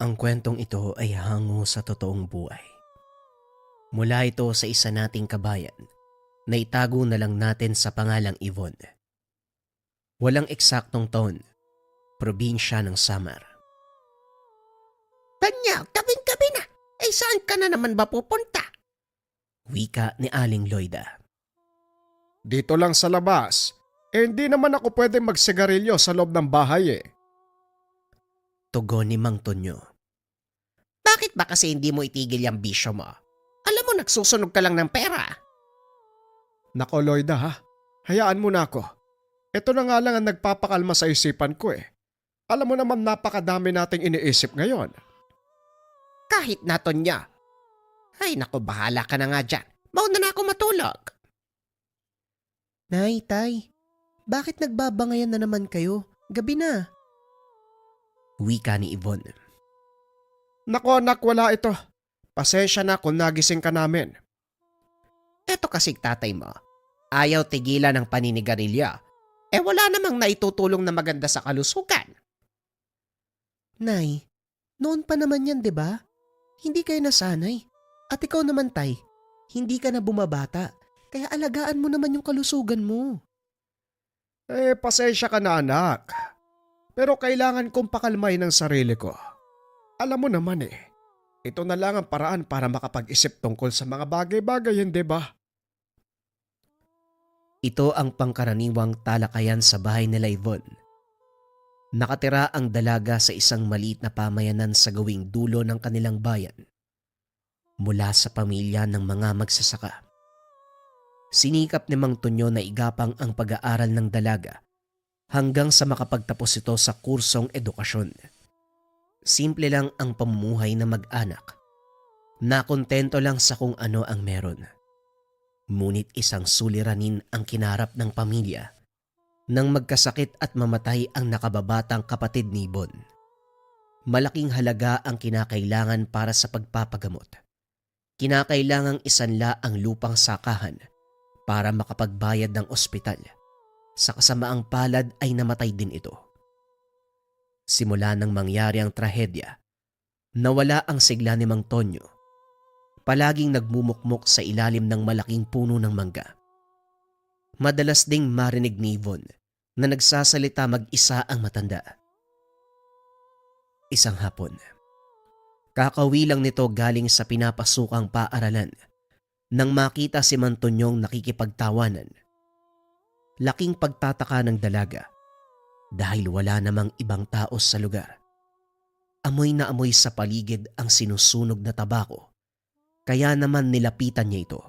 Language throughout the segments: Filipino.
Ang kwentong ito ay hango sa totoong buhay. Mula ito sa isa nating kabayan na itago na lang natin sa pangalang Yvonne. Walang eksaktong taon, probinsya ng Samar. Tanya, gabing-gabi na. Saan ka na naman ba pupunta? Wika ni Aling Loida. Dito lang sa labas. Hindi naman ako pwede magsigarilyo sa loob ng bahay eh. Tugon ni Mang Tonyo. Bakit ba kasi hindi mo itigil yung bisyo mo? Alam mo, nagsusunog ka lang ng pera. Nako Loida ha, hayaan mo na ako. Ito na nga lang ang nagpapakalma sa isipan ko eh. Alam mo naman napakadami nating iniisip ngayon. Kahit naton niya. Ay nako, bahala ka na nga dyan. Mauna na ako matulog. Nay, tay, bakit nagbabangayan na naman kayo? Gabi na. Wika ni Yvonne. Nako anak, wala ito. Pasensya na kung nagising ka namin. Eto kasing tatay mo. Ayaw tigilan ng paninigarilya. Wala namang naitutulong na maganda sa kalusugan. Nay, noon pa naman yan, 'di ba? Hindi kayo nasanay. At ikaw naman, tay, hindi ka na bumabata. Kaya alagaan mo naman yung kalusugan mo. Pasensya ka na anak. Pero kailangan kong pakalmahin ang sarili ko. Alam mo naman ito na lang ang paraan para makapag-isip tungkol sa mga bagay-bagay, hindi ba? Ito ang pangkaraniwang talakayan sa bahay nila Yvonne. Nakatira ang dalaga sa isang maliit na pamayanan sa gawing dulo ng kanilang bayan. Mula sa pamilya ng mga magsasaka. Sinikap ni Mang Tonyo na igapang ang pag-aaral ng dalaga hanggang sa makapagtapos ito sa kursong edukasyon. Simple lang ang pamumuhay na mag-anak. Nakontento lang sa kung ano ang meron. Ngunit isang suliranin ang kinarap ng pamilya nang magkasakit at mamatay ang nakababatang kapatid ni Bon. Malaking halaga ang kinakailangan para sa pagpapagamot. Kinakailangang isanla ang lupang sakahan para makapagbayad ng ospital. Sa kasamaang palad ay namatay din ito. Simula nang mangyari ang trahedya, nawala ang sigla ni Mang Tonyo. Palaging nagmumukmok sa ilalim ng malaking puno ng mangga. Madalas ding marinig ni Yvonne na nagsasalita mag-isa ang matanda. Isang hapon, kakauwi lang nito galing sa pinapasukang paaralan nang makita si Mang Tonyong nakikipagtawanan. Laking pagtataka ng dalaga dahil wala namang ibang tao sa lugar. Amoy na amoy sa paligid ang sinusunog na tabako. Kaya naman nilapitan niya ito.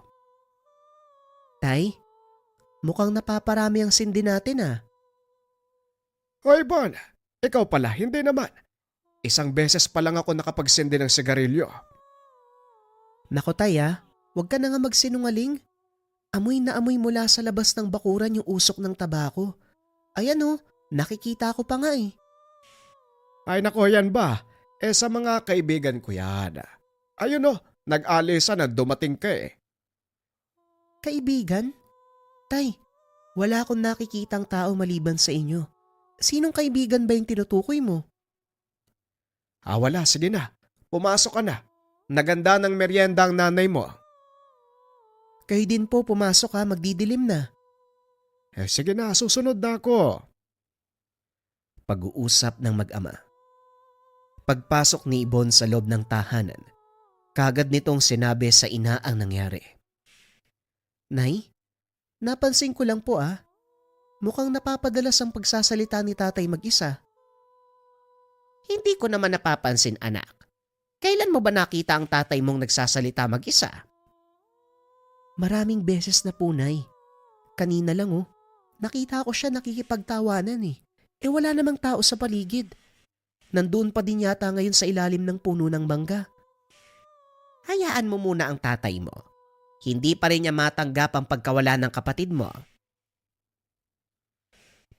Tay, mukhang napaparami ang sindi natin ah. Hoy Bon, ikaw pala, hindi naman. Isang beses pa lang ako nakapagsindi ng sigarilyo. Nako tay ah, huwag ka na nga magsinungaling. Amoy na amoy mula sa labas ng bakuran yung usok ng tabako. Ayan oh, nakikita ko pa nga eh. Ay nako, yan ba? Sa mga kaibigan ko yan. Ayun nag-alisa na dumating ka eh. Kaibigan? Tay, wala akong nakikitang tao maliban sa inyo. Sinong kaibigan ba yung tinutukoy mo? Wala, sige na. Pumasok ka na. Naganda ng merienda ang nanay mo. Kayo din po pumasok ha, magdidilim na. Sige na, susunod na ako. Pag-uusap ng mag-ama. Pagpasok ni Ibon sa loob ng tahanan, kagad nitong sinabi sa ina ang nangyari. Nay, napansin ko lang po ah. Mukhang napapadalas ang pagsasalita ni tatay mag-isa. Hindi ko naman napapansin, anak. Kailan mo ba nakita ang tatay mong nagsasalita mag-isa? Maraming beses na po, Nay. Kanina lang oh, nakita ko siya nakikipagtawanan eh. Wala namang tao sa paligid. Nandoon pa din yata ngayon sa ilalim ng puno ng mangga. Hayaan mo muna ang tatay mo. Hindi pa rin niya matanggap ang pagkawala ng kapatid mo.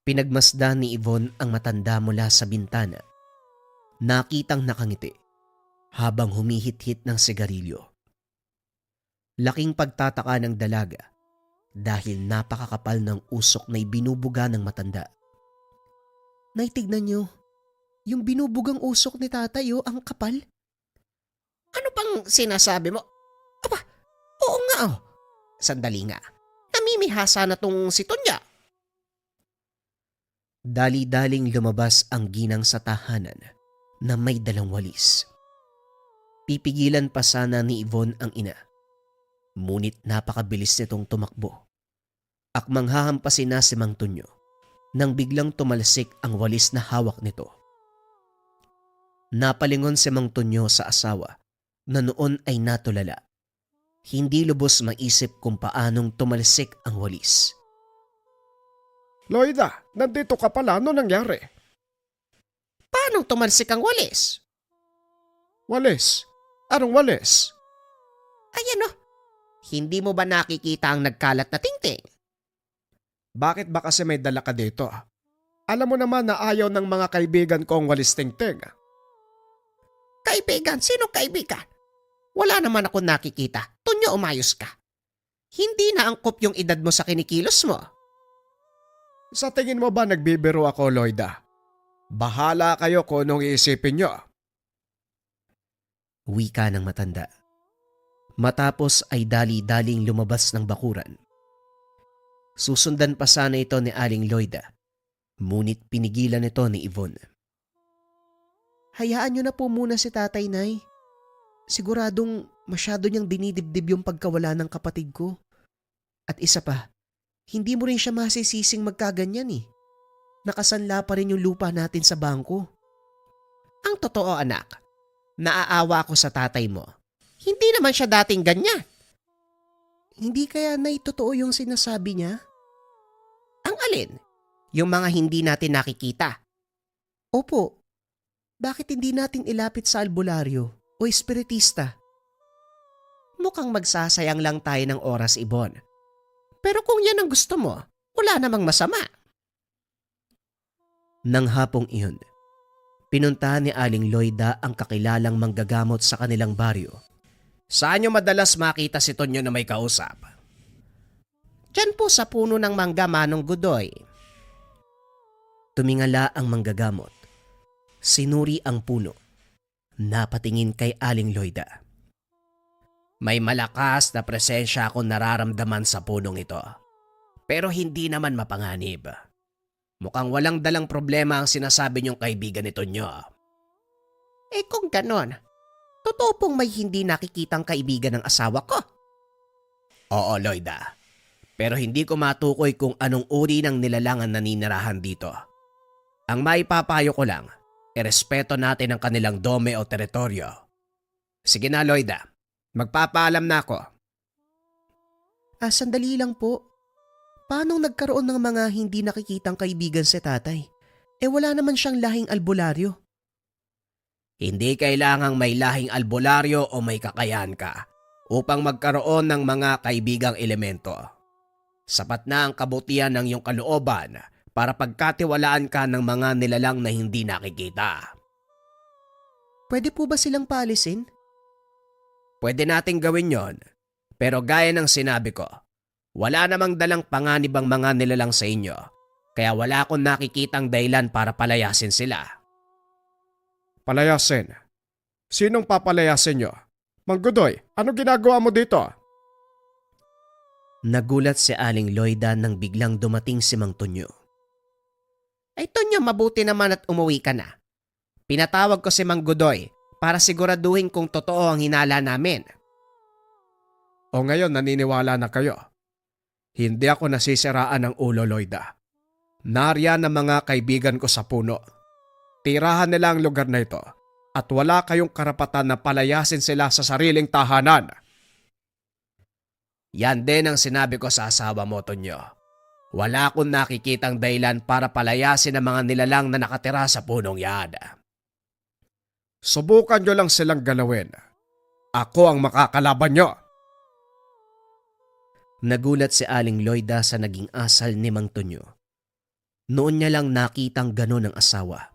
Pinagmasdan ni Yvonne ang matanda mula sa bintana. Nakitang nakangiti habang humihit-hit ng sigarilyo. Laking pagtataka ng dalaga dahil napakakapal ng usok na ibinubuga ng matanda. Nay, tignan niyo. Yung binubugang usok ni tatay ang kapal. Ano pang sinasabi mo? Aba, oo nga oh. Sandali nga. Namimihasa na tong si Tonya. Dali-daling lumabas ang ginang sa tahanan na may dalang walis. Pipigilan pa sana ni Yvonne ang ina. Ngunit napakabilis nitong tumakbo. Akmang hahampasin na si Mang Tonyo nang biglang tumalsik ang walis na hawak nito. Napalingon si Mang Tonyo sa asawa na noon ay natulala. Hindi lubos maisip kung paanong tumalsik ang walis. Loida, nandito ka pala. Ano nangyari? Paanong tumalsik ang walis? Walis. Anong walis? Ayan oh. Hindi mo ba nakikita ang nagkalat na tingting? Bakit ba kasi may dala ka dito? Alam mo naman na ayaw ng mga kaibigan ko ang walis tingting. Kaibigan? Sino kaibigan? Wala naman ako nakikita. Tonyo, umayos ka. Hindi na angkop yung edad mo sa kinikilos mo. Sa tingin mo ba nagbibiro ako, Loida? Bahala kayo kung anong iisipin nyo. Wika ng matanda. Matapos ay dali-daling lumabas ng bakuran. Susundan pa sana ito ni Aling Loida, ngunit pinigilan ito ni Yvonne. Hayaan niyo na po muna si tatay, Nay. Siguradong masyado niyang dinidibdib yung pagkawala ng kapatid ko. At isa pa, hindi mo rin siya masisising magkaganyan eh. Nakasanla pa rin yung lupa natin sa bangko. Ang totoo, anak, naaawa ko sa tatay mo. Hindi naman siya dating ganyan. Hindi kaya, Nay, totoo yung sinasabi niya? Ang alin? Yung mga hindi natin nakikita. Opo. Bakit hindi natin ilapit sa albularyo o espiritista? Mukhang magsasayang lang tayo ng oras, Ibon. Pero kung yan ang gusto mo, wala namang masama. Nang hapong iyon, pinuntahan ni Aling Loida ang kakilalang manggagamot sa kanilang baryo. Saan nyo madalas makita si Tonyo na may kausap? Diyan po sa puno ng mangga, Manong Gudoy. Tumingala ang manggagamot. Sinuri ang puno. Napatingin kay Aling Loida. May malakas na presensya akong nararamdaman sa punong ito. Pero hindi naman mapanganib. Mukhang walang dalang problema ang sinasabi niyong kaibigan ni Tonyo. Eh kung ganon, totoo pong may hindi nakikitang kaibigan ng asawa ko? Oo, Loida. Pero hindi ko matukoy kung anong uri ng nilalangan na ninirahan dito. Ang maipapayo ko lang, irespeto natin ang kanilang dome o teritoryo. Sige na, Loida. Magpapaalam na ako. Sandali lang po. Paano nagkaroon ng mga hindi nakikitang kaibigan si tatay? Wala naman siyang lahing albularyo. Hindi kailangang may lahing albularyo o may kakayahan ka upang magkaroon ng mga kaibigang elemento. Sapat na ang kabutihan ng iyong kalooban para pagkatiwalaan ka ng mga nilalang na hindi nakikita. Pwede po ba silang paalisin? Pwede nating gawin yon, pero gaya ng sinabi ko, wala namang dalang panganib ang mga nilalang sa inyo, kaya wala akong nakikitang dahilan para palayasin sila. Palayasin? Sinong papalayasin nyo? Mang Gudoy, ano ginagawa mo dito? Nagulat si Aling Loida nang biglang dumating si Mang Tonyo. Ay Tonyo, mabuti naman at umuwi ka na. Pinatawag ko si Mang Gudoy para siguraduhin kung totoo ang hinala namin. O ngayon naniniwala na kayo? Hindi ako nasisiraan ng ulo, Loida. Nariyan ang mga kaibigan ko sa puno. Tirahan nila ang lugar na ito at wala kayong karapatan na palayasin sila sa sariling tahanan. Yan din ang sinabi ko sa asawa mo, Tonyo. Wala akong nakikitang dahilan para palayasin ang mga nilalang na nakatira sa punong yan. Subukan nyo lang silang galawin. Ako ang makakalaban nyo. Nagulat si Aling Loida sa naging asal ni Mang Tonyo. Noon niya lang nakitang gano'n ang asawa.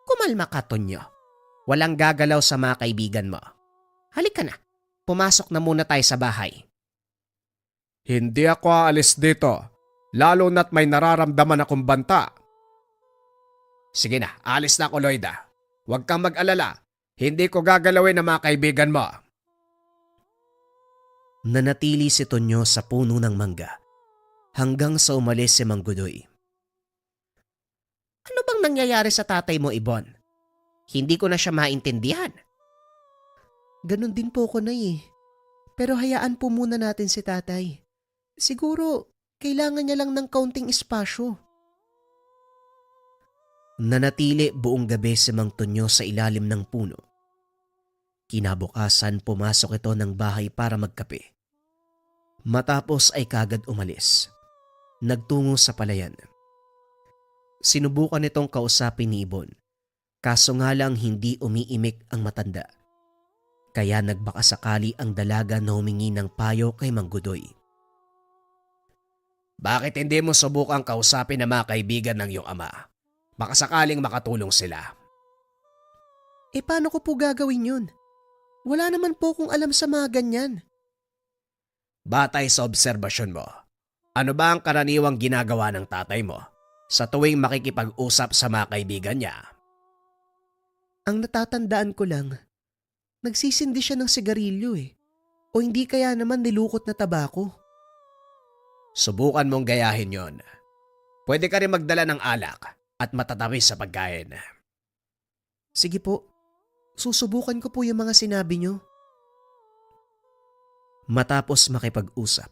Kumalma ka, Tonyo. Walang gagalaw sa mga kaibigan mo. Halika na. Pumasok na muna tayo sa bahay. Hindi ako aalis dito, lalo na't may nararamdaman akong banta. Sige na, alis na ako, Loida. Huwag kang mag-alala. Hindi ko gagalawin ang mga kaibigan mo. Nanatili si Tonyo sa puno ng mangga hanggang sa umalis si Mang Godoy. Ano bang nangyayari sa tatay mo, Ibon? Hindi ko na siya maintindihan. Ganon din po ko, Nay eh. Pero hayaan po muna natin si tatay. Siguro, kailangan niya lang ng kaunting espasyo. Nanatili buong gabi si Mang Tonyo sa ilalim ng puno. Kinabukasan pumasok ito ng bahay para magkape. Matapos ay kagad umalis. Nagtungo sa palayan. Sinubukan nitong kausapin ni Ibon, kaso nga lang hindi umiimik ang matanda. Kaya nagbakasakali ang dalaga na humingi ng payo kay Mang Godoy. Bakit hindi mo subukang kausapin ang mga kaibigan ng iyong ama? Baka sakaling makatulong sila. Paano ko po gagawin yun? Wala naman po kong alam sa mga ganyan. Batay sa obserbasyon mo, ano ba ang karaniwang ginagawa ng tatay mo sa tuwing makikipag-usap sa mga kaibigan niya? Ang natatandaan ko lang, nagsisindi siya ng sigarilyo O hindi kaya naman nilukot na tabako. Subukan mong gayahin yon. Pwede ka rin magdala ng alak at matatamis sa pagkain. Sige po, susubukan ko po yung mga sinabi niyo. Matapos makipag-usap,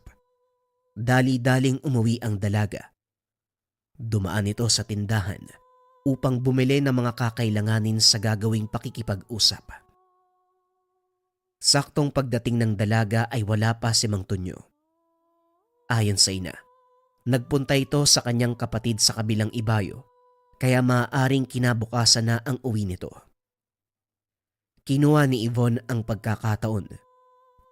dali-daling umuwi ang dalaga. Dumaan ito sa tindahan upang bumili ng mga kakailanganin sa gagawing pakikipag-usap. Saktong pagdating ng dalaga ay wala pa si Mang Tonyo. Ayon sa ina, nagpunta ito sa kanyang kapatid sa kabilang ibayo, kaya maaaring kinabukasan na ang uwi nito. Kinuha ni Yvonne ang pagkakataon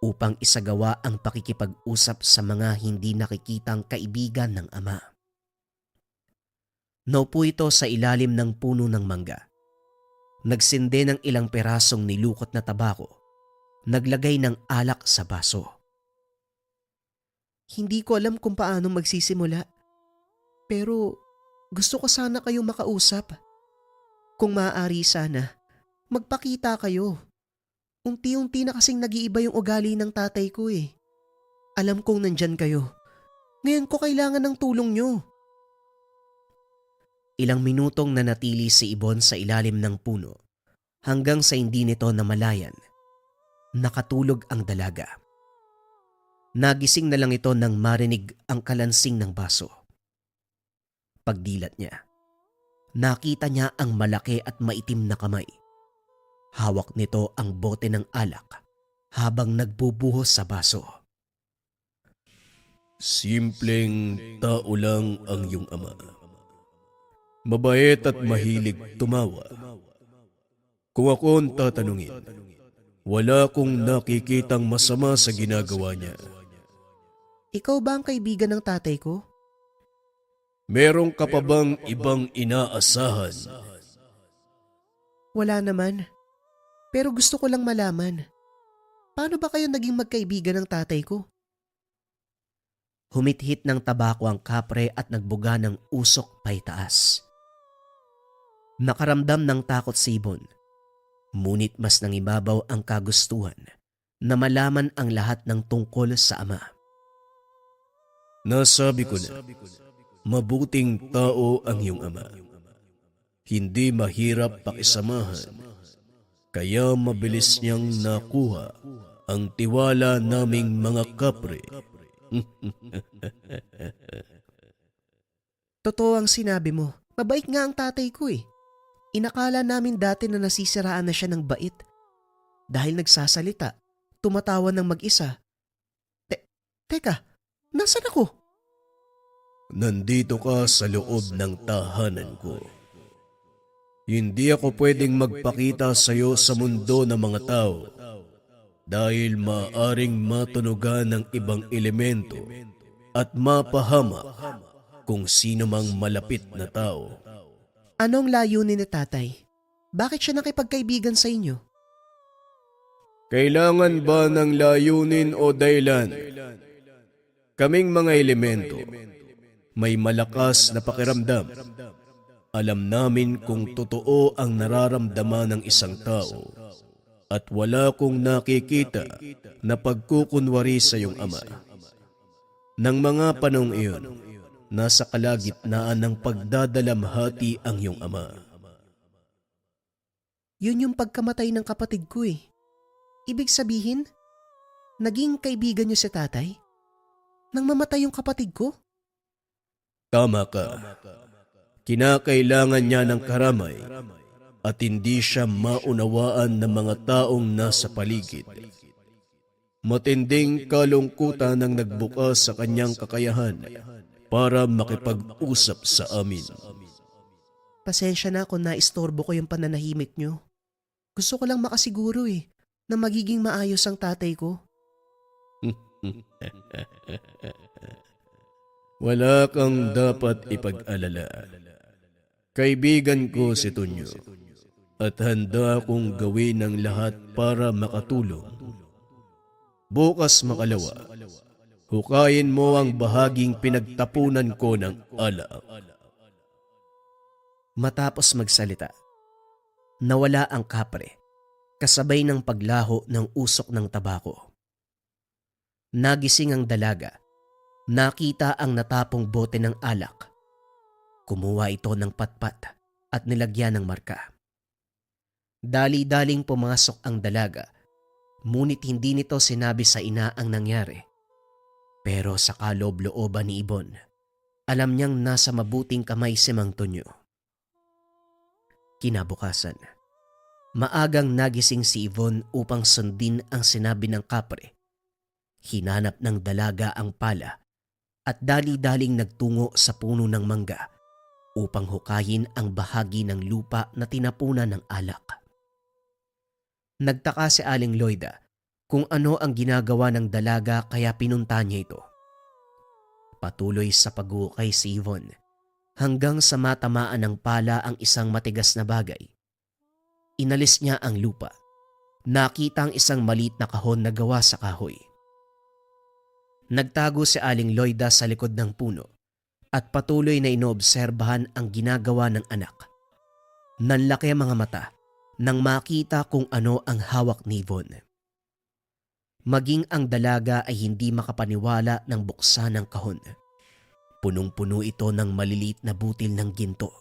upang isagawa ang pakikipag-usap sa mga hindi nakikitang kaibigan ng ama. Naupo ito sa ilalim ng puno ng mangga. Nagsindi ng ilang perasong nilukot na tabako. Naglagay ng alak sa baso. Hindi ko alam kung paano magsisimula. Pero gusto ko sana kayong makausap. Kung maaari sana, magpakita kayo. Unti-unti na kasing nag-iiba yung ugali ng tatay ko Alam kong nandyan kayo. Ngayon ko kailangan ng tulong nyo. Ilang minutong nanatili si Ibon sa ilalim ng puno hanggang sa hindi nito namalayan. Nakatulog ang dalaga. Nagising na lang ito nang marinig ang kalansing ng baso. Pagdilat niya, nakita niya ang malaki at maitim na kamay. Hawak nito ang bote ng alak habang nagbubuhos sa baso. Simpleng tao lang ang iyong ama. Mabait at mahilig tumawa. Kung ako ang tatanungin, wala akong nakikitang masama sa ginagawa niya. Ikaw ba ang kaibigan ng tatay ko? Meron ka pa bang ibang inaasahan? Wala naman. Pero gusto ko lang malaman. Paano ba kayo naging magkaibigan ng tatay ko? Humithit ng tabako ang kapre at nagbuga ng usok paitaas. Nakaramdam ng takot si Ibon. Ngunit mas nangibabaw ang kagustuhan na malaman ang lahat ng tungkol sa ama. Nasabi ko na, mabuting tao ang iyong ama. Hindi mahirap pakisamahan. Kaya mabilis niyang nakuha ang tiwala naming mga kapre. Totoo ang sinabi mo. Mabait nga ang tatay ko Inakala namin dati na nasisiraan na siya ng bait. Dahil nagsasalita, tumatawa ng mag-isa. Teka, nasan ako? Nandito ka sa loob ng tahanan ko. Hindi ako pwedeng magpakita sa iyo sa mundo ng mga tao dahil maaaring matunugan ng ibang elemento at mapahamak kung sino mang malapit na tao. Anong layunin ni tatay? Bakit siya nakipagkaibigan sa inyo? Kailangan ba ng layunin o dahilan? Kaming mga elemento, may malakas na pakiramdam. Alam namin kung totoo ang nararamdaman ng isang tao at wala kong nakikita na pagkukunwari sa iyong ama. Nang mga panong iyon, nasa kalagitnaan ng pagdadalamhati ang iyong ama. Yun yung pagkamatay ng kapatid ko eh. Ibig sabihin, naging kaibigan niyo si tatay? Nang mamatay yung kapatid ko? Tama ka. Kinakailangan niya ng karamay at hindi siya maunawaan ng mga taong nasa paligid. Matinding kalungkutan ang nagbukas sa kanyang kakayahan para makipag-usap sa amin. Pasensya na kung naistorbo ko yung pananahimik niyo. Gusto ko lang makasiguro eh, na magiging maayos ang tatay ko. Wala kang dapat ipag-alala. Kaibigan ko si Tonyo at handa akong gawin ang lahat para makatulong. Bukas makalawa, hukayin mo ang bahaging pinagtapunan ko ng alak. Matapos magsalita, nawala ang kapre kasabay ng paglaho ng usok ng tabako. Nagising ang dalaga, nakita ang natapong bote ng alak. Kumuha ito ng patpat at nilagyan ng marka. Dali-daling pumasok ang dalaga, ngunit hindi nito sinabi sa ina ang nangyari. Pero sa kaloob-looban ni Ibon, alam niyang nasa mabuting kamay si Mang Tonyo. Kinabukasan, maagang nagising si Yvonne upang sundin ang sinabi ng kapre. Hinanap ng dalaga ang pala at dali-daling nagtungo sa puno ng mangga upang hukayin ang bahagi ng lupa na tinapunan ng alak. Nagtaka si Aling Loida kung ano ang ginagawa ng dalaga kaya pinunta niya ito. Patuloy sa pag-uukay si Yvonne hanggang sa matamaan ng pala ang isang matigas na bagay. Inalis niya ang lupa. Nakita ang isang maliit na kahon na gawa sa kahoy. Nagtago si Aling Loida sa likod ng puno at patuloy na inoobserbahan ang ginagawa ng anak. Nanlaki ang mga mata nang makita kung ano ang hawak ni Yvonne. Maging ang dalaga ay hindi makapaniwala ng buksan ng kahon. Punong-puno ito ng maliliit na butil ng ginto.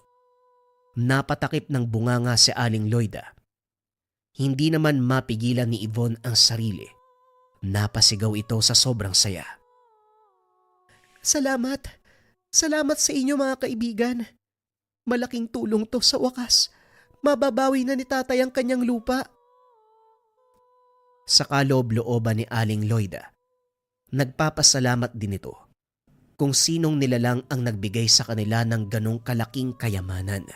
Napatakip ng bunganga si Aling Loida. Hindi naman mapigilan ni Yvonne ang sarili. Napasigaw ito sa sobrang saya. Salamat! Salamat sa inyo mga kaibigan. Malaking tulong to sa wakas. Mababawi na ni tatay ang kanyang lupa. Sa kaloob-looban ni Aling Loida, nagpapasalamat din ito kung sinong nilalang ang nagbigay sa kanila ng ganong kalaking kayamanan.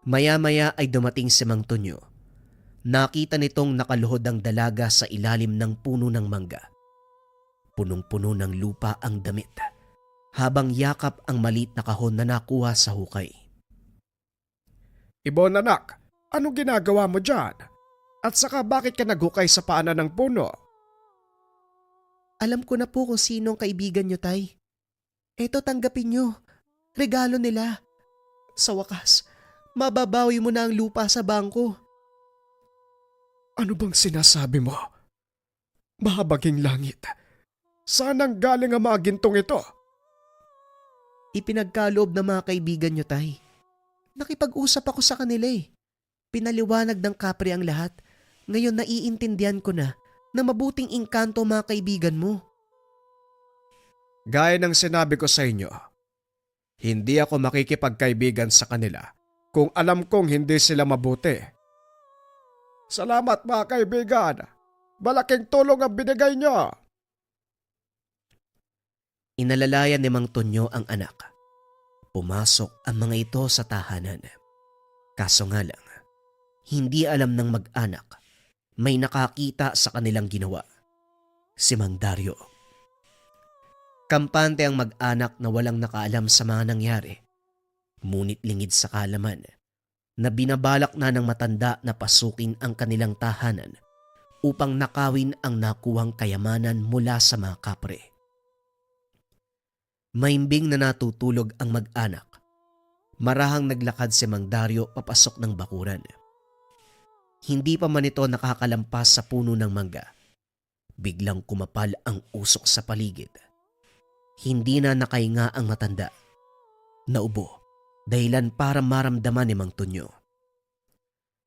Maya-maya ay dumating si Mang Tonyo. Nakita nitong nakaluhod ang dalaga sa ilalim ng puno ng mangga. Punong-puno ng lupa ang damit, habang yakap ang maliit na kahon na nakuha sa hukay. Ibon anak, anong ginagawa mo dyan? At saka bakit ka naghukay sa paanan ng puno? Alam ko na po kung sinong kaibigan nyo, tay. Eto, tanggapin nyo. Regalo nila. Sa wakas, mababawi mo na ang lupa sa bangko. Ano bang sinasabi mo? Mahabaging langit. Saan ang galing ang mga gintong ito? Ipinagkaloob ng mga kaibigan nyo, tay. Nakipag-usap ako sa kanila eh. Pinaliwanag ng kapre ang lahat. Ngayon naiintindihan ko na mabuting engkanto mga kaibigan mo. Gaya ng sinabi ko sa inyo, hindi ako makikipagkaibigan sa kanila kung alam kong hindi sila mabuti. Salamat mga kaibigan. Malaking tulong ang binigay niyo. Inalalayan ni Mang Tonyo ang anak. Pumasok ang mga ito sa tahanan. Kaso nga lang, hindi alam ng mag-anak, may nakakita sa kanilang ginawa. Si Mang Dario. Kampante ang mag-anak na walang nakaalam sa mga nangyari. Ngunit lingid sa kaalaman na binabalak na ng matanda na pasukin ang kanilang tahanan upang nakawin ang nakuhang kayamanan mula sa mga kapre. Maimbing na natutulog ang mag-anak. Marahang naglakad si Mang Dario papasok ng bakuran. Hindi pa man ito nakakalampas sa puno ng mangga. Biglang kumapal ang usok sa paligid. Hindi na nakahinga ang matanda. Naubo, dahilan para maramdaman ni Mang Tonyo.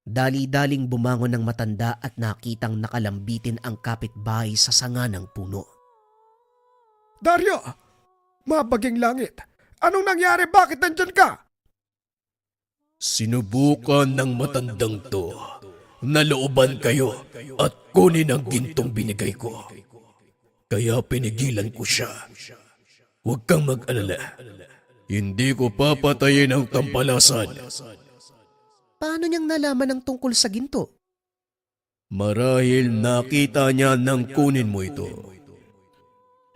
Dali-daling bumangon ng matanda at nakitang nakalambitin ang kapitbahay sa sanga ng puno. Dario! Mabaging langit! Anong nangyari? Bakit nandyan ka? Sinubukan ng matandang to na looban kayo at kunin ang gintong binigay ko. Kaya pinigilan ko siya. Huwag kang mag-alala. Hindi ko papatayin ang tampalasan. Paano niyang nalaman ang tungkol sa ginto? Marahil nakita niya nang kunin mo ito.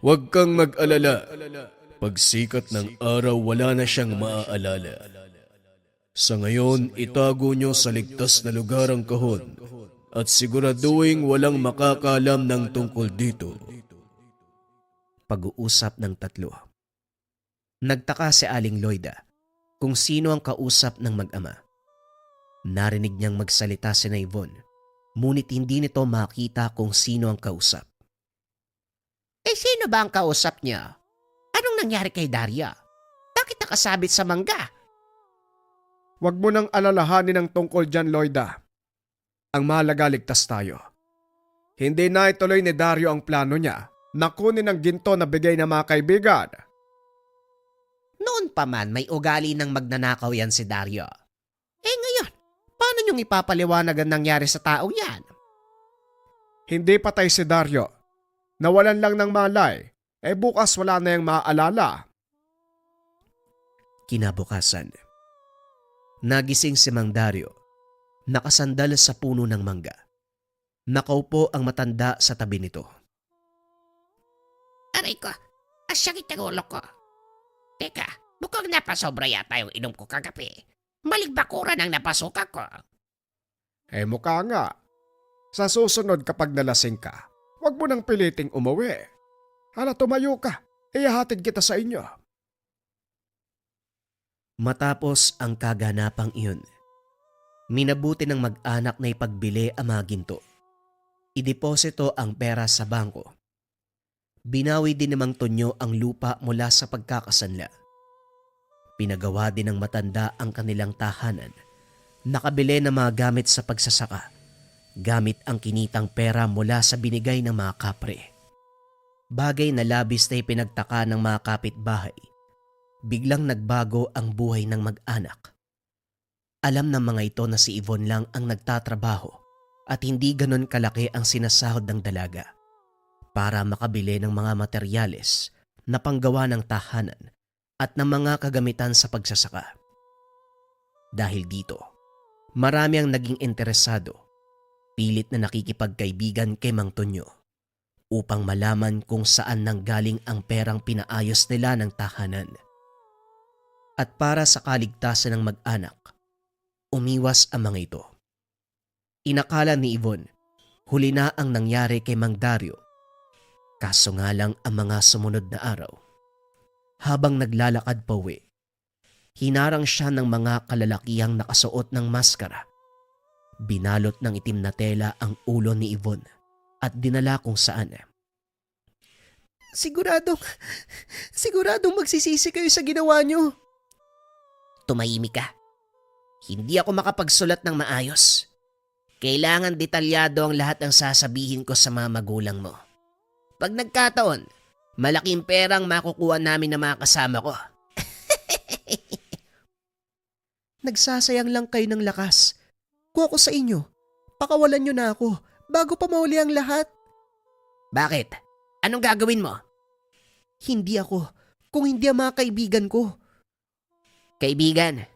Huwag kang mag-alala. Pagsikat ng araw, wala na siyang maaalala. Sa ngayon, itago niyo sa ligtas na lugar ang kahon at siguraduhin walang makakalam ng tungkol dito. Pag-uusap ng tatlo. Nagtaka si Aling Loida kung sino ang kausap ng mag-ama. Narinig niyang magsalita si Yvonne, ngunit hindi nito makita kung sino ang kausap. Sino ba ang kausap niya? Anong nangyari kay Daria? Bakit nakasabit sa mangga? Huwag mo nang alalahanin ang tungkol dyan, Loida. Ang mahalaga, ligtas tayo. Hindi na ituloy ni Dario ang plano niya na kunin ang ginto na bigay ng mga kaibigan. Noon pa man may ugali ng magnanakaw yan si Dario. Ngayon, paano niyong ipapaliwanag ang nangyari sa taong yan? Hindi patay si Dario. Nawalan lang ng malay. Bukas wala na yung maaalala. Kinabukasan, nagising si Mang Dario, nakasandal sa puno ng mangga. Nakaupo ang matanda sa tabi nito. Aray ko, asyagit ang ulo ko. Teka, mukhang napasobra yata yung inom ko kagabi. Maligbakuran ang napasuka ko. Mukha nga. Sa susunod kapag nalasing ka, huwag mo nang piliting umuwi. Hala, tumayo ka. Ihahatid kita sa inyo. Matapos ang kaganapang iyon, minabuti ng mag-anak na ipagbili ang mga ginto. Ideposito ang pera sa bangko. Binawi din ni Mang Tonyo ang lupa mula sa pagkakasanla. Pinagawa din ng matanda ang kanilang tahanan. Nakabili ng mga gamit sa pagsasaka, gamit ang kinitang pera mula sa binigay ng mga kapre. Bagay na labis na ipinagtaka ng mga kapitbahay. Biglang nagbago ang buhay ng mag-anak. Alam ng mga ito na si Yvonne lang ang nagtatrabaho at hindi ganon kalaki ang sinasahod ng dalaga para makabili ng mga materyales na panggawa ng tahanan at ng mga kagamitan sa pagsasaka. Dahil dito, marami ang naging interesado, pilit na nakikipagkaibigan kay Mang Tonyo upang malaman kung saan nanggaling ang perang pinaayos nila ng tahanan. At para sa kaligtasan ng mag-anak, umiwas ang mga ito. Inakala ni Yvonne, huli na ang nangyari kay Mang Dario. Kaso nga lang ang mga sumunod na araw. Habang naglalakad pa uwi, hinarang siya ng mga kalalakihang nakasuot ng maskara. Binalot ng itim na tela ang ulo ni Yvonne at dinala kung saan. Siguradong magsisisi kayo sa ginawa niyo. Tumahimik ka. Hindi ako makapagsulat ng maayos. Kailangan detalyado ang lahat ng sasabihin ko sa mga magulang mo. Pag nagkataon, malaking perang makukuha namin ng mga kasama ko. Nagsasayang lang kayo ng lakas. Kung ako sa inyo, pakawalan niyo na ako bago pa mauli ang lahat. Bakit? Anong gagawin mo? Hindi ako, kung hindi ang mga kaibigan ko. Kaibigan.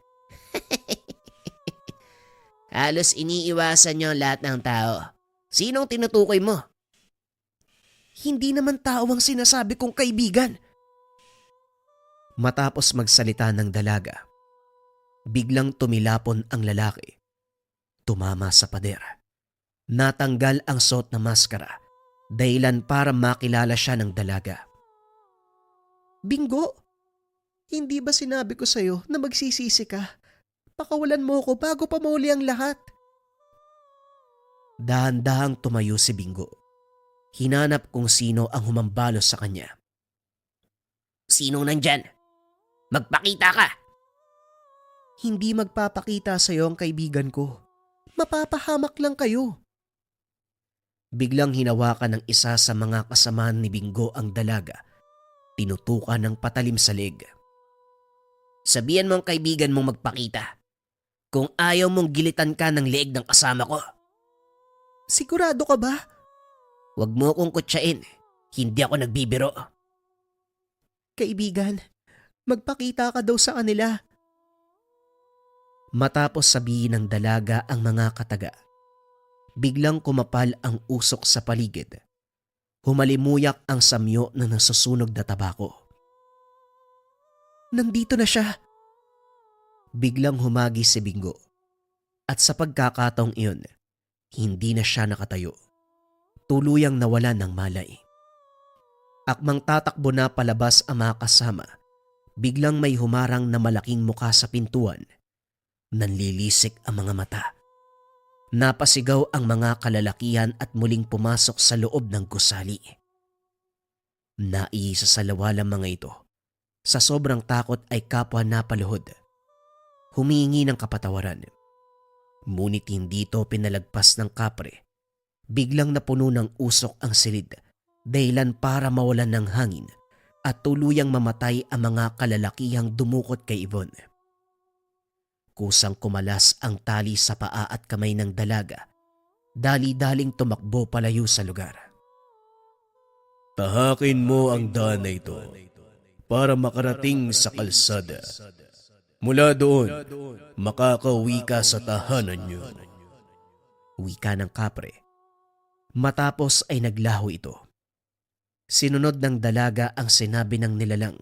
Halos iniiwasan niyo lahat ng tao. Sinong tinutukoy mo? Hindi naman tao ang sinasabi kong kaibigan. Matapos magsalita ng dalaga, biglang tumilapon ang lalaki. Tumama sa pader. Natanggal ang suot na maskara, dahilan para makilala siya ng dalaga. Bingo, Hindi ba sinabi ko sa'yo na magsisisi ka? Pakawalan mo ko bago pa mauli ang lahat. Dahan-dahang tumayo si Bingo. Hinanap kung sino ang humambalos sa kanya. Sinong nandyan? Magpakita ka! Hindi magpapakita sa'yo ang kaibigan ko. Mapapahamak lang kayo. Biglang hinawakan ng isa sa mga kasamaan ni Bingo ang dalaga. Tinutukan ng patalim sa leg. Sabihan mo ang kaibigan mong magpakita. Kung ayaw mong gilitan ka ng leeg ng kasama ko. Sigurado ka ba? Huwag mo akong kutsain. Hindi ako nagbibiro. Kaibigan, magpakita ka daw sa kanila. Matapos sabihin ng dalaga ang mga kataga, biglang kumapal ang usok sa paligid. Humalimuyak ang samyo na nasusunog na tabako. Nandito na siya. Biglang humagi si Bingo. At sa pagkakataong iyon, hindi na siya nakatayo. Tuluyang nawala ng malay. Akmang tatakbo na palabas ang mga kasama, biglang may humarang na malaking muka sa pintuan. Nanlilisik ang mga mata. Napasigaw ang mga kalalakihan at muling pumasok sa loob ng gusali. Naiisa sa lawalang mga ito. Sa sobrang takot ay kapwa napaluhod. Humingi ng kapatawaran. Ngunit hindi ito pinalagpas ng kapre. Biglang napuno ng usok ang silid, dahilan para mawalan ng hangin at tuluyang mamatay ang mga kalalakihang dumukot kay Yvonne. Kusang kumalas ang tali sa paa at kamay ng dalaga. Dali-daling tumakbo palayo sa lugar. Tahakin mo ang daan na ito para makarating sa kalsada. Mula doon, makakauwi ka sa tahanan niyo. Wika ng kapre. Matapos ay naglaho ito. Sinunod ng dalaga ang sinabi ng nilalang.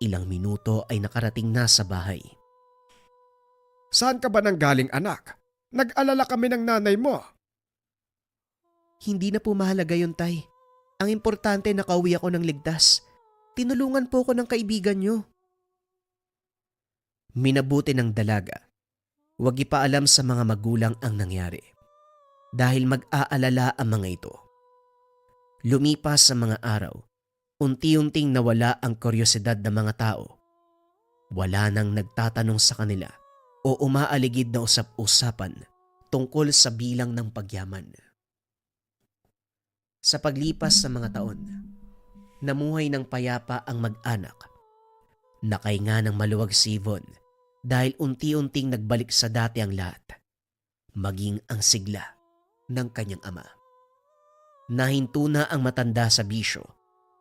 Ilang minuto ay nakarating na sa bahay. Saan ka ba nanggaling, anak? Nag-alala kami ng nanay mo. Hindi na po mahalaga yun, Tay. Ang importante nakauwi ako ng ligtas. Tinulungan po ko ng kaibigan nyo. Minabuti ng dalaga. Huwag ipaalam sa mga magulang ang nangyari. Dahil mag-aalala ang mga ito. Lumipas sa mga araw, unti-unting nawala ang kuryosidad ng mga tao. Wala nang nagtatanong sa kanila o umaaligid na usap-usapan tungkol sa bilang ng pagyaman. Sa paglipas sa mga taon, namuhay ng payapa ang mag-anak. Nakahinga ng maluwag si Yvonne dahil unti-unting nagbalik sa dati ang lahat, maging ang sigla ng kanyang ama. Nahinto na ang matanda sa bisyo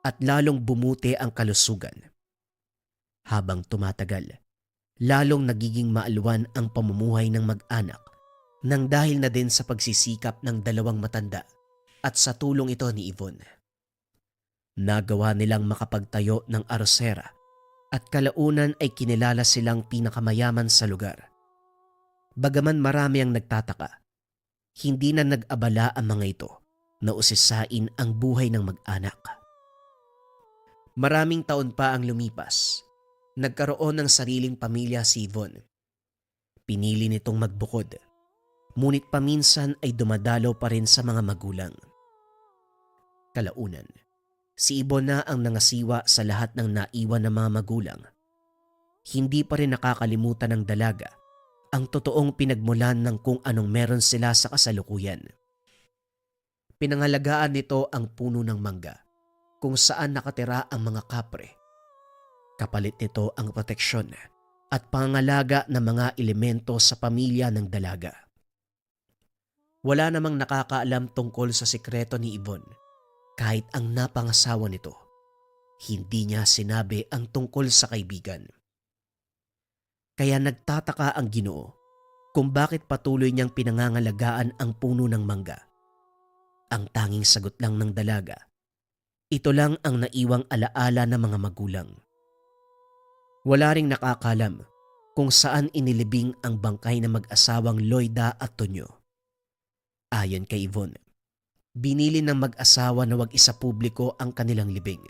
at lalong bumuti ang kalusugan. Habang tumatagal, lalong nagiging maalwan ang pamumuhay ng mag-anak nang dahil na din sa pagsisikap ng dalawang matanda at sa tulong ito ni Yvonne. Nagawa nilang makapagtayo ng arosera at kalaunan ay kinilala silang pinakamayaman sa lugar. Bagaman marami ang nagtataka, hindi na nag-abala ang mga ito na usisain ang buhay ng mag-anak. Maraming taon pa ang lumipas. Nagkaroon ng sariling pamilya si Yvonne. Pinili nitong magbukod, ngunit paminsan ay dumadalaw pa rin sa mga magulang. Kalaunan, si Yvonne na ang nangasiwa sa lahat ng naiwan ng mga magulang. Hindi pa rin nakakalimutan ng dalaga ang totoong pinagmulan ng kung anong meron sila sa kasalukuyan. Pinangalagaan nito ang puno ng mangga kung saan nakatira ang mga kapre. Kapalit nito ang proteksyon at pangangalaga ng mga elemento sa pamilya ng dalaga. Wala namang nakakaalam tungkol sa sikreto ni Yvonne kahit ang napangasawa nito. Hindi niya sinabi ang tungkol sa kaibigan. Kaya nagtataka ang Ginoo kung bakit patuloy niyang pinangangalagaan ang puno ng mangga. Ang tanging sagot lang ng dalaga, ito lang ang naiwang alaala ng mga magulang. Wala ring nakakalam kung saan inilibing ang bangkay ng mag-asawang Loida at Tonyo. Ayon kay Yvonne, binili ng mag-asawa na wag isa publiko ang kanilang libing.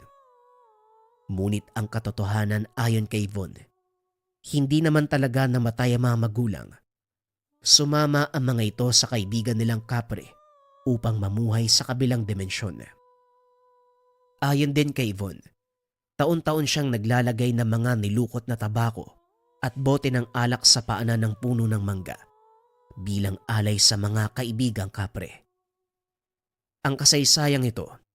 Ngunit ang katotohanan ayon kay Von, hindi naman talaga namatay ang mga magulang. Sumama ang mga ito sa kaibigan nilang kapre upang mamuhay sa kabilang dimensyon. Ayon din kay Von, taon-taon siyang naglalagay ng mga nilukot na tabako at bote ng alak sa paanan ng puno ng mangga bilang alay sa mga kaibigang kapre. Ang kasaysayang ito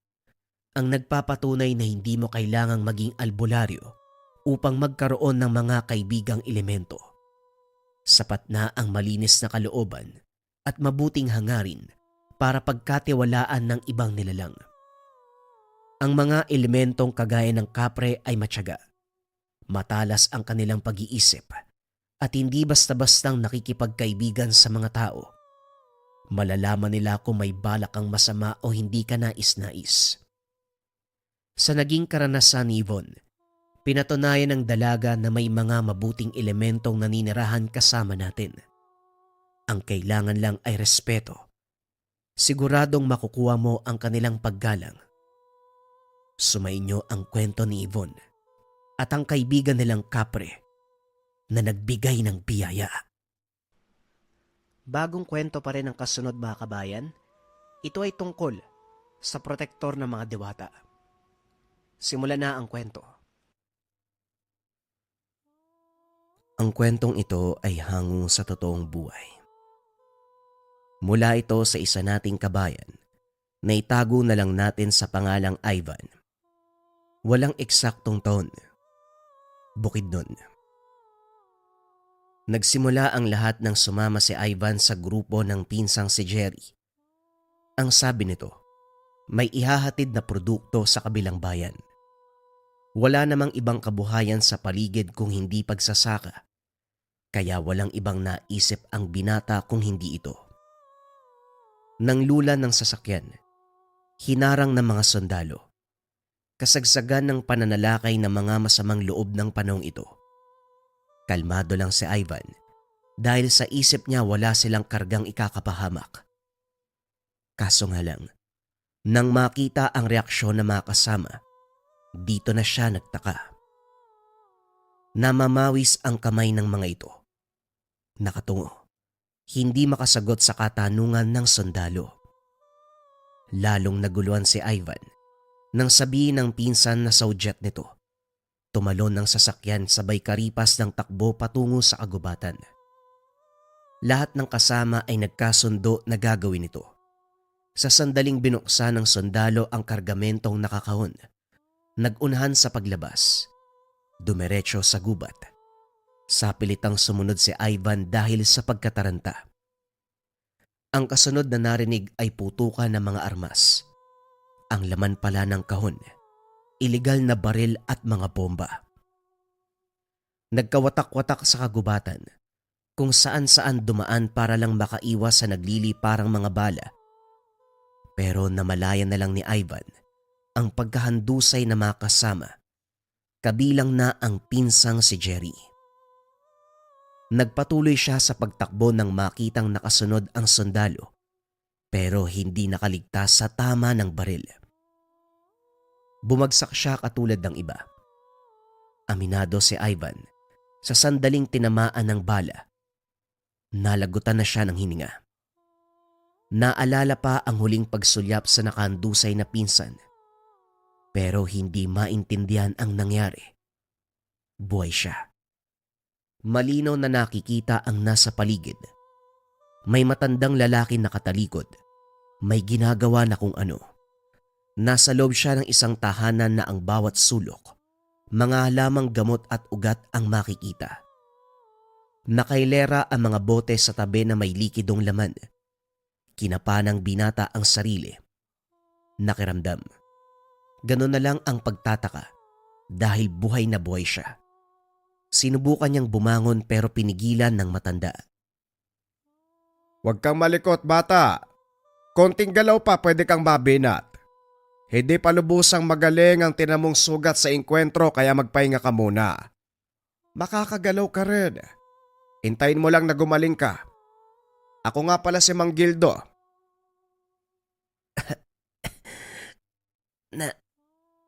ang nagpapatunay na hindi mo kailangang maging albularyo upang magkaroon ng mga kaibigang elemento. Sapat na ang malinis na kalooban at mabuting hangarin para pagkatiwalaan ng ibang nilalang. Ang mga elementong kagaya ng kapre ay matyaga, matalas ang kanilang pag-iisip at hindi basta-bastang nakikipagkaibigan sa mga tao. Malalaman nila kung may balak kang masama o hindi ka nais-nais. Sa naging karanasan ni Von, pinatunayan ng dalaga na may mga mabuting elementong naninirahan kasama natin. Ang kailangan lang ay respeto. Siguradong makukuha mo ang kanilang paggalang. Sumainyo ang kwento ni Yvonne at ang kaibigan nilang kapre na nagbigay ng biyaya. Bagong kwento pa rin ang kasunod mga kabayan. Ito ay tungkol sa protektor ng mga diwata. Simulan na ang kwento. Ang kwentong ito ay hango sa totoong buhay. Mula ito sa isa nating kabayan na itago na lang natin sa pangalang Ivan. Walang eksaktong taon. Bukidnon. Nagsimula ang lahat nang sumama si Ivan sa grupo ng pinsang si Jerry. Ang sabi nito, may ihahatid na produkto sa kabilang bayan. Wala namang ibang kabuhayan sa paligid kung hindi pagsasaka, kaya walang ibang naisip ang binata kung hindi ito. Nang lula ng sasakyan, hinarang ng mga sundalo, kasagsagan ng pananalakay ng mga masamang loob ng panahong ito. Kalmado lang si Ivan dahil sa isip niya wala silang kargang ikakapahamak. Kaso nga lang, nang makita ang reaksyon ng mga kasama, dito na siya nagtaka. Namamawis ang kamay ng mga ito. Nakatungo, hindi makasagot sa katanungan ng sundalo. Lalong naguluhan si Ivan nang sabihin ng pinsan na saudyet nito. Tumalon ng sasakyan sabay karipas ng takbo patungo sa kagubatan. Lahat ng kasama ay nagkasundo na gagawin ito. Sa sandaling binuksan ng sundalo ang kargamentong nakakahon, nagunhan sa paglabas, dumiretso sa gubat. Sapilitang sumunod si Ivan dahil sa pagkataranta. Ang kasunod na narinig ay putukan ng mga armas. Ang laman pala ng kahon, iligal na baril at mga bomba. Nagkawatak-watak sa kagubatan kung saan-saan dumaan para lang makaiwas sa nagliliparang mga bala. Pero namalayan na lang ni Ivan ang pagkahandusay na mga kasama, kabilang na ang pinsang si Jerry. Nagpatuloy siya sa pagtakbo nang makitang nakasunod ang sundalo pero hindi nakaligtas sa tama ng baril. Bumagsak siya katulad ng iba. Aminado si Ivan sa sandaling tinamaan ng bala. Nalagutan na siya ng hininga. Naalala pa ang huling pagsulyap sa nakandusay na pinsan. Pero hindi maintindihan ang nangyari. Buhay siya. Malinaw na nakikita ang nasa paligid. May matandang lalaki nakatalikod. May ginagawa na kung ano. Nasa loob siya ng isang tahanan na ang bawat sulok, mga halamang gamot at ugat ang makikita. Nakailera ang mga bote sa tabi na may likidong laman. Kinapa ng binata ang sarili. Nakiramdam. Ganun na lang ang pagtataka dahil buhay na buhay siya. Sinubukan niyang bumangon pero pinigilan ng matanda. Huwag kang malikot, bata. Konting galaw pa pwede kang mabinat. Hindi pa lubusang magaling ang tinamong sugat sa engkwentro kaya magpahinga ka muna. Makakagalaw ka rin. Hintayin mo lang na gumaling ka. Ako nga pala si Mang Gildo.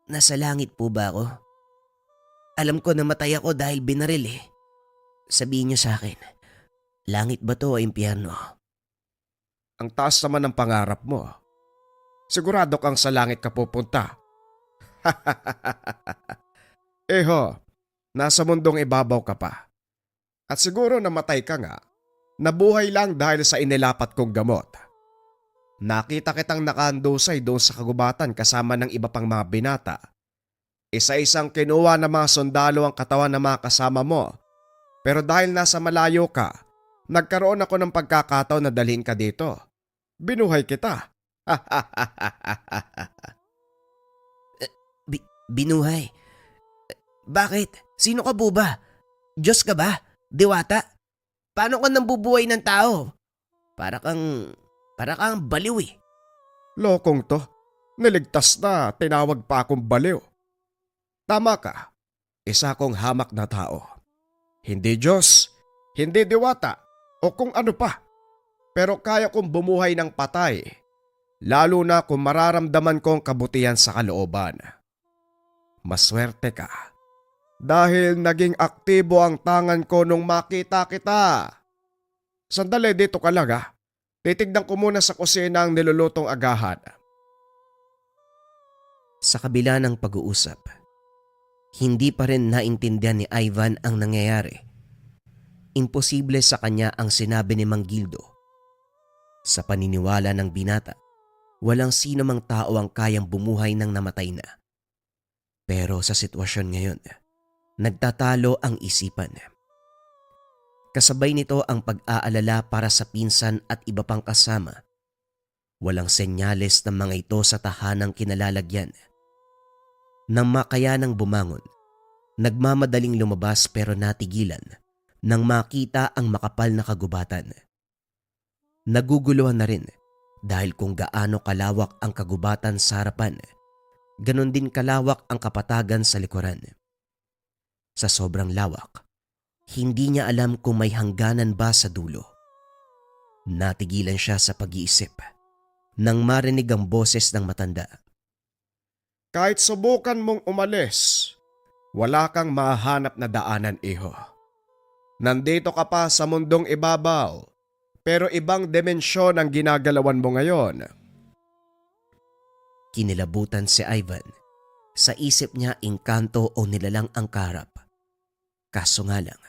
Nasa langit po ba ako? Alam ko namatay ako dahil binaril eh. Sabihin niyo sa akin, langit ba to o impyerno? Ang taas naman ng pangarap mo. Sigurado kang sa langit ka pupunta. Eho, nasa mundong ibabaw ka pa. At siguro namatay ka nga, nabuhay lang dahil sa inilapat kong gamot. Nakita kitang nakahandusay doon sa kagubatan kasama ng iba pang mga binata. Isa-isang kinuha ng mga sundalo ang katawan ng mga kasama mo. Pero dahil nasa malayo ka, nagkaroon ako ng pagkakataon na dalhin ka dito. Binuhay kita. Binuhay? Bakit? Sino ka buba? Diyos ka ba? Diwata? Paano ka nang bubuhay ng tao? Para kang baliw eh. Lokong to. Niligtas na, tinawag pa akong baliw. Tama ka. Isa akong hamak na tao. Hindi Diyos, hindi diwata, o kung ano pa. Pero kaya kong bumuhay ng patay, lalo na kung mararamdaman kong kabutihan sa kalooban. Maswerte ka, dahil naging aktibo ang tangan ko nung makita kita. Sandali, dito ka lang ha. Titignan ko muna sa kusina ang nilulutong agahan. Sa kabila ng pag-uusap, hindi pa rin naintindihan ni Ivan ang nangyayari. Imposible sa kanya ang sinabi ni Mang Gildo. Sa paniniwala ng binata, walang sino mang tao ang kayang bumuhay ng namatay na. Pero sa sitwasyon ngayon, nagtatalo ang isipan. Kasabay nito ang pag-aalala para sa pinsan at iba pang kasama. Walang senyales ng mga ito sa tahanang kinalalagyan. Nang makayanang bumangon, nagmamadaling lumabas pero natigilan nang makita ang makapal na kagubatan. Naguguluhan na rin dahil kung gaano kalawak ang kagubatan sa harapan, ganon din kalawak ang kapatagan sa likuran. Sa sobrang lawak, hindi niya alam kung may hangganan ba sa dulo. Natigilan siya sa pag-iisip nang marinig ang boses ng matanda. Kahit subukan mong umalis, wala kang mahanap na daanan, iho. Nandito ka pa sa mundong ibabaw, pero ibang dimensyon ang ginagalawan mo ngayon. Kinilabutan si Ivan. Sa isip niya engkanto o nilalang ang karap. Kaso nga lang,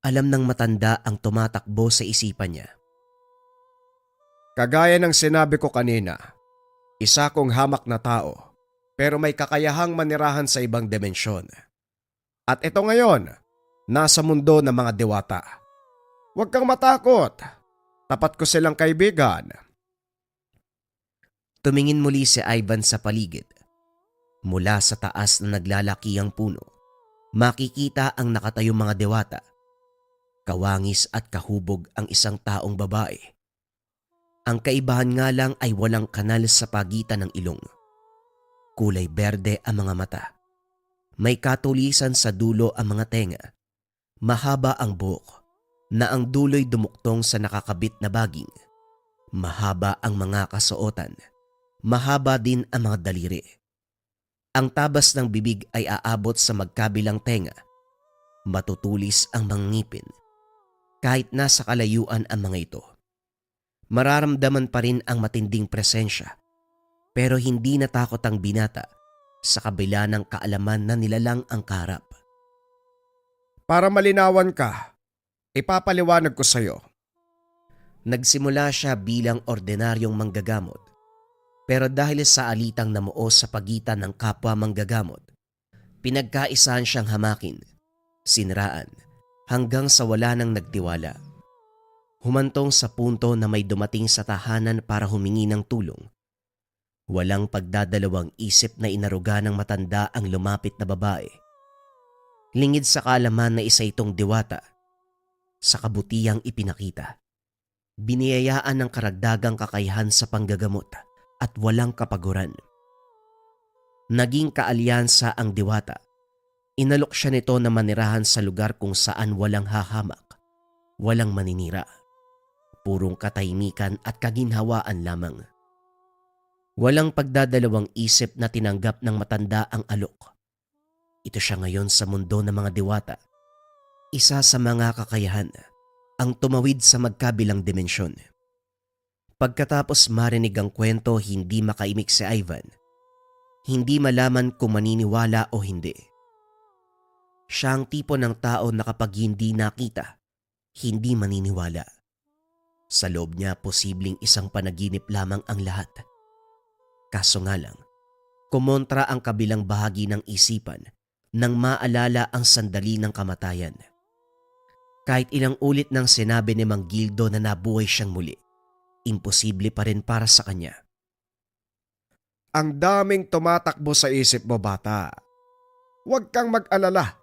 alam ng matanda ang tumatakbo sa isipan niya. Kagaya ng sinabi ko kanina, isa kong hamak na tao, pero may kakayahang manirahan sa ibang dimensyon. At ito ngayon, nasa mundo ng mga diwata. Huwag kang matakot. Tapat ko silang kaibigan. Tumingin muli si Ivan sa paligid. Mula sa taas na naglalaki ang puno, makikita ang nakatayong mga diwata. Kawangis at kahubog ang isang taong babae. Ang kaibahan nga lang ay walang kanal sa pagitan ng ilong. Kulay berde ang mga mata. May katulisan sa dulo ang mga tenga. Mahaba ang buhok na ang dulo'y dumuktong sa nakakabit na baging. Mahaba ang mga kasuotan. Mahaba din ang mga daliri. Ang tabas ng bibig ay aabot sa magkabilang tenga. Matutulis ang mga ngipin. Kahit nasa kalayuan ang mga ito, mararamdaman pa rin ang matinding presensya. Pero hindi natakot ang binata sa kabila ng kaalaman na nilalang ang karap. Para malinawan ka, ipapaliwanag ko sa'yo. Nagsimula siya bilang ordinaryong manggagamot. Pero dahil sa alitang namuo sa pagitan ng kapwa manggagamot, pinagkaisahan siyang hamakin, siniraan, hanggang sa wala nang nagtiwala. Humantong sa punto na may dumating sa tahanan para humingi ng tulong. Walang pagdadalawang isip na inaruga ng matanda ang lumapit na babae. Lingid sa kaalaman na isa itong diwata, sa kabutihang ipinakita. Biniyayaan ng karagdagang kakayahan sa panggagamot at walang kapaguran. Naging kaalyansa ang diwata. Inalok siya nito na manirahan sa lugar kung saan walang hahamak, walang maninira. Purong katahimikan at kaginhawaan lamang. Walang pagdadalawang isip na tinanggap ng matanda ang alok. ito siya ngayon sa mundo ng mga diwata. Isa sa mga kakayahan ang tumawid sa magkabilang dimensyon. Pagkatapos marinig ang kwento, hindi makaimik si Ivan. Hindi malaman kung maniniwala o hindi. Siya ang tipo ng tao na kapag hindi nakita, hindi maniniwala. Sa loob niya, posibleng isang panaginip lamang ang lahat. Kaso nga lang, kumontra ang kabilang bahagi ng isipan nang maalala ang sandali ng kamatayan. Kahit ilang ulit nang sinabi ni Mang Gildo na nabuhay siyang muli, imposible pa rin para sa kanya. Ang daming tumatakbo sa isip mo, bata. Huwag kang mag-alala.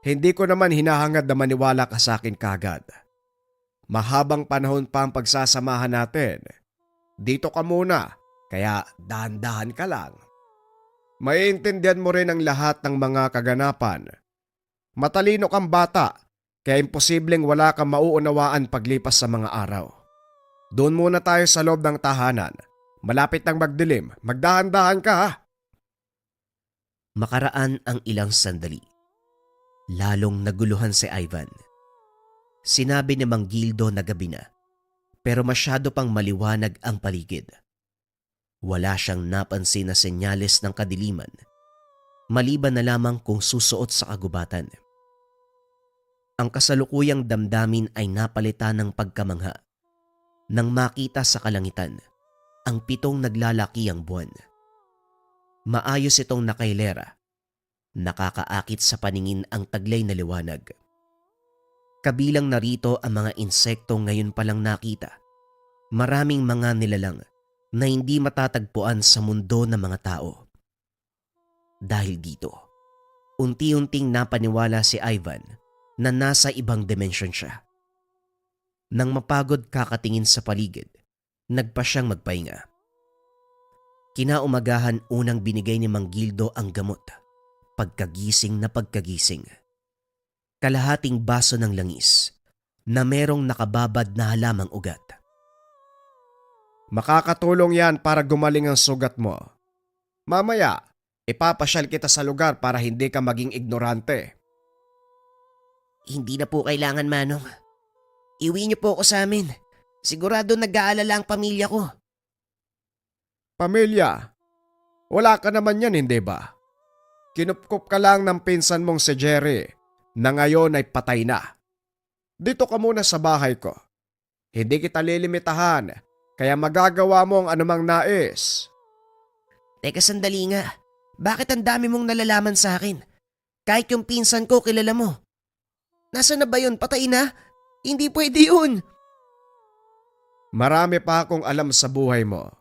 Hindi ko naman hinahangad na maniwala ka sa akin kagad. Mahabang panahon pa ang pagsasamahan natin. Dito ka muna, kaya dahan-dahan ka lang. Maiintindihan mo rin ang lahat ng mga kaganapan. Matalino kang bata, kaya imposibleng wala kang mauunawaan paglipas sa mga araw. Doon muna tayo sa loob ng tahanan. Malapit nang magdilim, magdahan-dahan ka ha. Makaraan ang ilang sandali. Lalong naguluhan si Ivan. Sinabi ni Mang Gildo na gabi na, pero masyado pang maliwanag ang paligid. Wala siyang napansin na senyales ng kadiliman, maliban na lamang kung susuot sa kagubatan. Ang kasalukuyang damdamin ay napalitan ng pagkamangha nang makita sa kalangitan ang 7 naglalakiang buwan. Maayos itong nakailera. Nakakaakit sa paningin ang taglay na liwanag. Kabilang narito ang mga insekto ngayon palang nakita. Maraming mga nilalang na hindi matatagpuan sa mundo ng mga tao. Dahil dito, unti-unting napaniwala si Ivan na nasa ibang dimensyon siya. Nang mapagod kakatingin sa paligid, nagpa siyang magpahinga. Kinaumagahan unang binigay ni Mang Gildo ang gamot. Pagkagising na pagkagising. Kalahating baso ng langis na merong nakababad na halamang ugat. Makakatulong yan para gumaling ang sugat mo. Mamaya, ipapasyal kita sa lugar para hindi ka maging ignorante. Hindi na po kailangan, Manong. Iwi niyo po ako sa amin. Sigurado nag-aalala ang pamilya ko. Pamilya, wala ka naman yan, hindi ba? Kinupkup ka lang ng pinsan mong si Jerry na ngayon ay patay na. Dito ka muna sa bahay ko. Hindi kita lilimitahan, kaya magagawa mo ang anumang nais. Teka sandali nga. Bakit ang dami mong nalalaman sa akin? Kahit yung pinsan ko kilala mo. Nasaan na ba yun? Patay na? Hindi pwede yun. Marami pa akong alam sa buhay mo.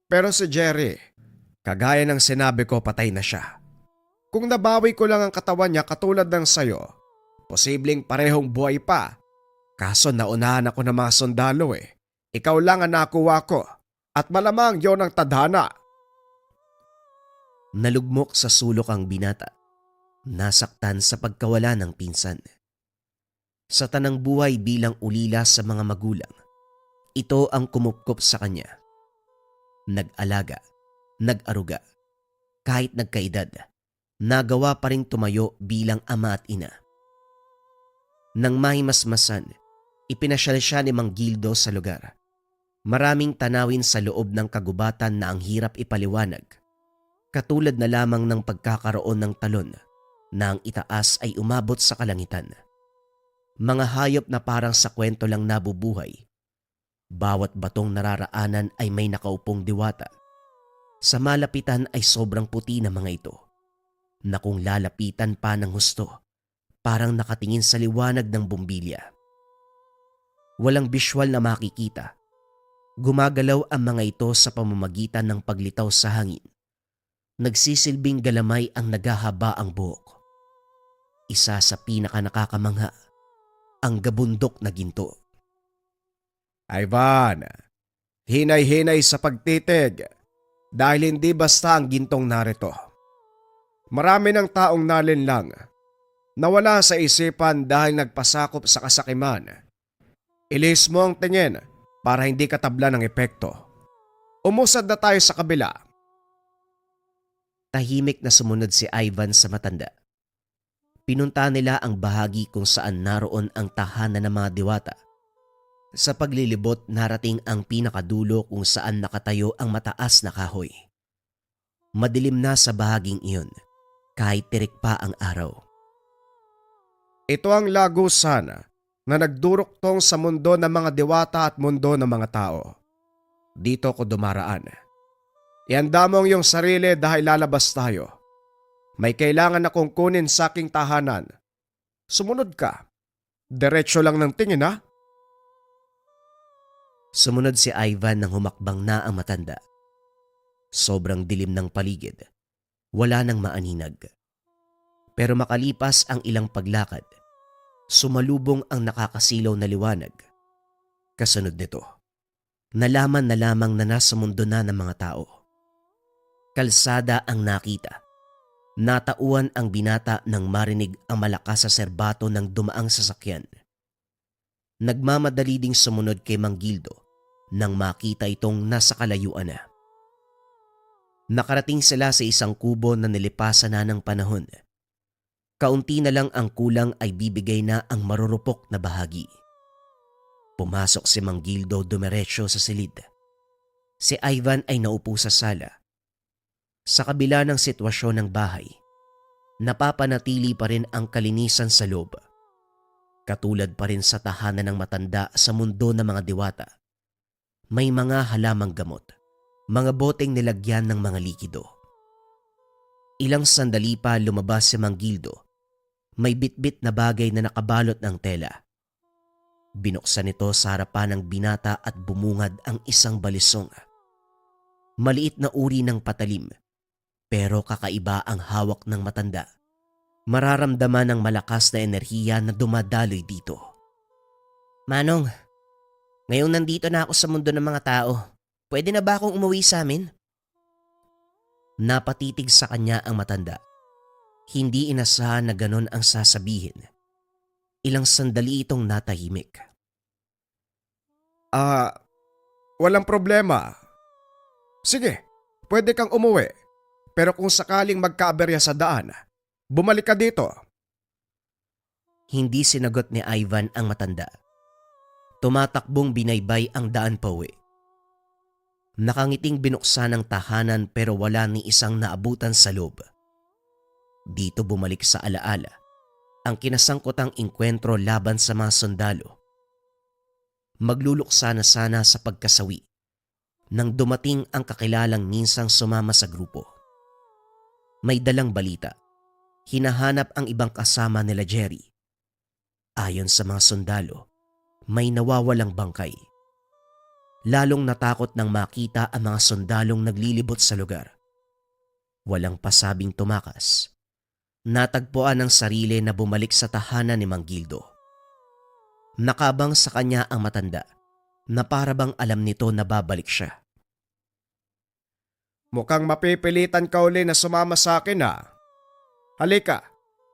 Pero si Jerry, kagaya ng sinabi ko, patay na siya. Kung nabawi ko lang ang katawan niya katulad ng sayo, posibleng parehong buhay pa. Kaso naunahan ako ng mga sundalo eh. Ikaw lang ang nakuha ko at malamang yon ang tadhana. Nalugmok sa sulok ang binata. Nasaktan sa pagkawala ng pinsan. Sa tanang buhay bilang ulila sa mga magulang, ito ang kumupkop sa kanya. Nag-alaga, nag-aruga, kahit nagkaedad, nagawa pa ring tumayo bilang ama at ina. Nang mahimasmasan, ipinasyal siya ni Mang Gildo sa lugar. Maraming tanawin sa loob ng kagubatan na ang hirap ipaliwanag, katulad na lamang ng pagkakaroon ng talon na ang itaas ay umabot sa kalangitan. Mga hayop na parang sa kwento lang nabubuhay. Bawat batong nararaanan ay may nakaupong diwata. Sa malapitan ay sobrang puti na mga ito, na kung lalapitan pa ng husto, parang nakatingin sa liwanag ng bumbilya. Walang visual na makikita. Gumagalaw ang mga ito sa pamamagitan ng paglitaw sa hangin. Nagsisilbing galamay ang naghahaba ang buhok. Isa sa pinaka nakakamangha, ang gabundok na ginto. Ivan, hinay-hinay sa pagtitig dahil hindi basta ang gintong narito. Marami ng taong nalinlang, nawala sa isipan dahil nagpasakop sa kasakiman. Ilis mo ang tingin para hindi katabla ng epekto. Umusad na tayo sa kabila. Tahimik na sumunod si Ivan sa matanda. Pinunta nila ang bahagi kung saan naroon ang tahanan ng mga diwata. Sa paglilibot, narating ang pinakadulo kung saan nakatayo ang mataas na kahoy. Madilim na sa bahaging iyon, kahit tirik pa ang araw. Ito ang lagusan na nagduruktong sa mundo ng mga diwata at mundo ng mga tao. Dito ko dumaraan. Ihanda mo ang iyong sarili dahil lalabas tayo. May kailangan akong kunin sa aking tahanan. Sumunod ka. Diretso lang ng tingin, ha? Sumunod si Ivan nang humakbang na ang matanda. Sobrang dilim ng paligid. Wala nang maaninag. Pero makalipas ang ilang paglakad, sumalubong ang nakakasilaw na liwanag. Kasunod nito, nalaman na lamang na nasa mundo na ng mga tao. Kalsada ang nakita. Natauan ang binata nang marinig ang malakas sa serbato ng dumaang sasakyan. Nagmamadali ding sumunod kay Mang Gildo nang makita itong nasa kalayuan na. Nakarating sila sa isang kubo na nilipasan na ng panahon. Kaunti na lang ang kulang ay bibigay na ang marurupok na bahagi. Pumasok si Mang Gildo dumiretso sa silid. Si Ivan ay naupo sa sala. Sa kabila ng sitwasyon ng bahay, napapanatili pa rin ang kalinisan sa loob. Katulad pa rin sa tahanan ng matanda sa mundo ng mga diwata. May mga halamang gamot, mga boteng nilagyan ng mga likido. Ilang sandali pa lumabas si Mang Gildo. May bitbit na bagay na nakabalot ng tela. Binuksan ito sa harapan ng binata at bumungad ang isang balisong. Maliit na uri ng patalim, pero kakaiba ang hawak ng matanda. Mararamdaman ng malakas na enerhiya na dumadaloy dito. Manong, ngayong nandito na ako sa mundo ng mga tao, pwede na ba akong umuwi sa amin? Napatitig sa kanya ang matanda. Hindi inasahan na ganon ang sasabihin. Ilang sandali itong natahimik. Walang problema. Sige, pwede kang umuwi. Pero kung sakaling magkaaberya sa daan, bumalik ka dito. Hindi sinagot ni Ivan ang matanda. Tumatakbong binaybay ang daan pauwi. Nakangiting binuksan ang tahanan pero wala ni isang naabutan sa loob. Dito bumalik sa alaala ang kinasangkotang inkwentro laban sa mga sundalo. Magluluksa na sana sa pagkasawi nang dumating ang kakilalang minsang sumama sa grupo. May dalang balita. Hinahanap ang ibang kasama nila Jerry. Ayon sa mga sundalo, may nawawalang bangkay. Lalong natakot nang makita ang mga sundalong naglilibot sa lugar. Walang pasabing tumakas. Natagpuan ang sarili na bumalik sa tahanan ni Mang Gildo. Nakabang sa kanya ang matanda na parabang alam nito na babalik siya. Mukhang mapipilitan ka uli na sumama sa akin, ha? Halika,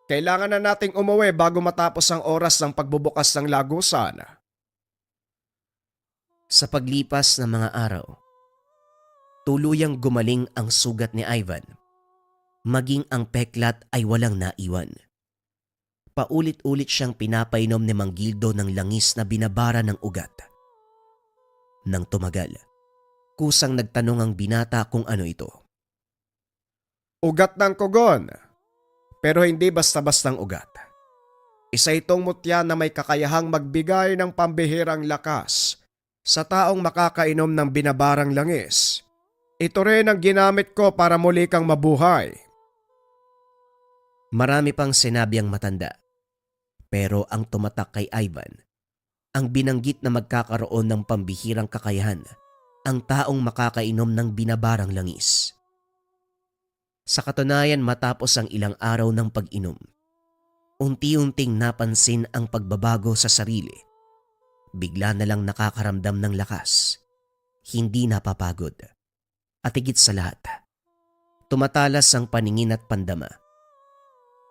kailangan na nating umuwi bago matapos ang oras ng pagbubukas ng lagusan. Sa paglipas ng mga araw, tuluyang gumaling ang sugat ni Ivan. Maging ang peklat ay walang naiwan. Paulit-ulit siyang pinapainom ni Mang Gildo ng langis na binabara ng ugat. Nang tumagal, kusang nagtanong ang binata kung ano ito. Ugat ng kugon, pero hindi basta-bastang ugat. Isa itong mutya na may kakayahang magbigay ng pambihirang lakas sa taong makakainom ng binabarang langis. Ito rin ang ginamit ko para muli kang mabuhay. Marami pang sinabi ang matanda. Pero ang tumatak kay Ivan, ang binanggit na magkakaroon ng pambihirang kakayahan, ang taong makakainom ng binabarang langis. Sa katunayan, matapos ang ilang araw ng pag-inom, unti-unting napansin ang pagbabago sa sarili. Bigla na lang nakakaramdam ng lakas, hindi napapagod. At higit sa lahat, tumatalas ang paningin at pandama.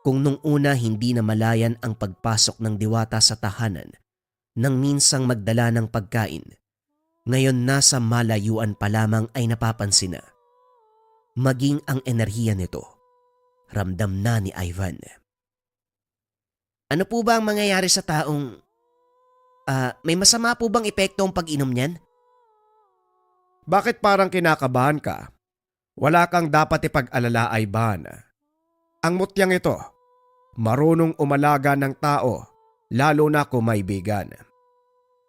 Kung nung una hindi na malayan ang pagpasok ng diwata sa tahanan nang minsang magdala ng pagkain, ngayon nasa malayuan pa lamang ay napapansin na. Maging ang enerhiya nito, ramdam na ni Ivan. Ano po ba ang mangyayari sa taong... may masama po bang epekto ang pag-inom niyan? Bakit parang kinakabahan ka? Wala kang dapat ipag-alala, Ivan. Ang mutyang ito, marunong umalaga ng tao, lalo na kung maibigan.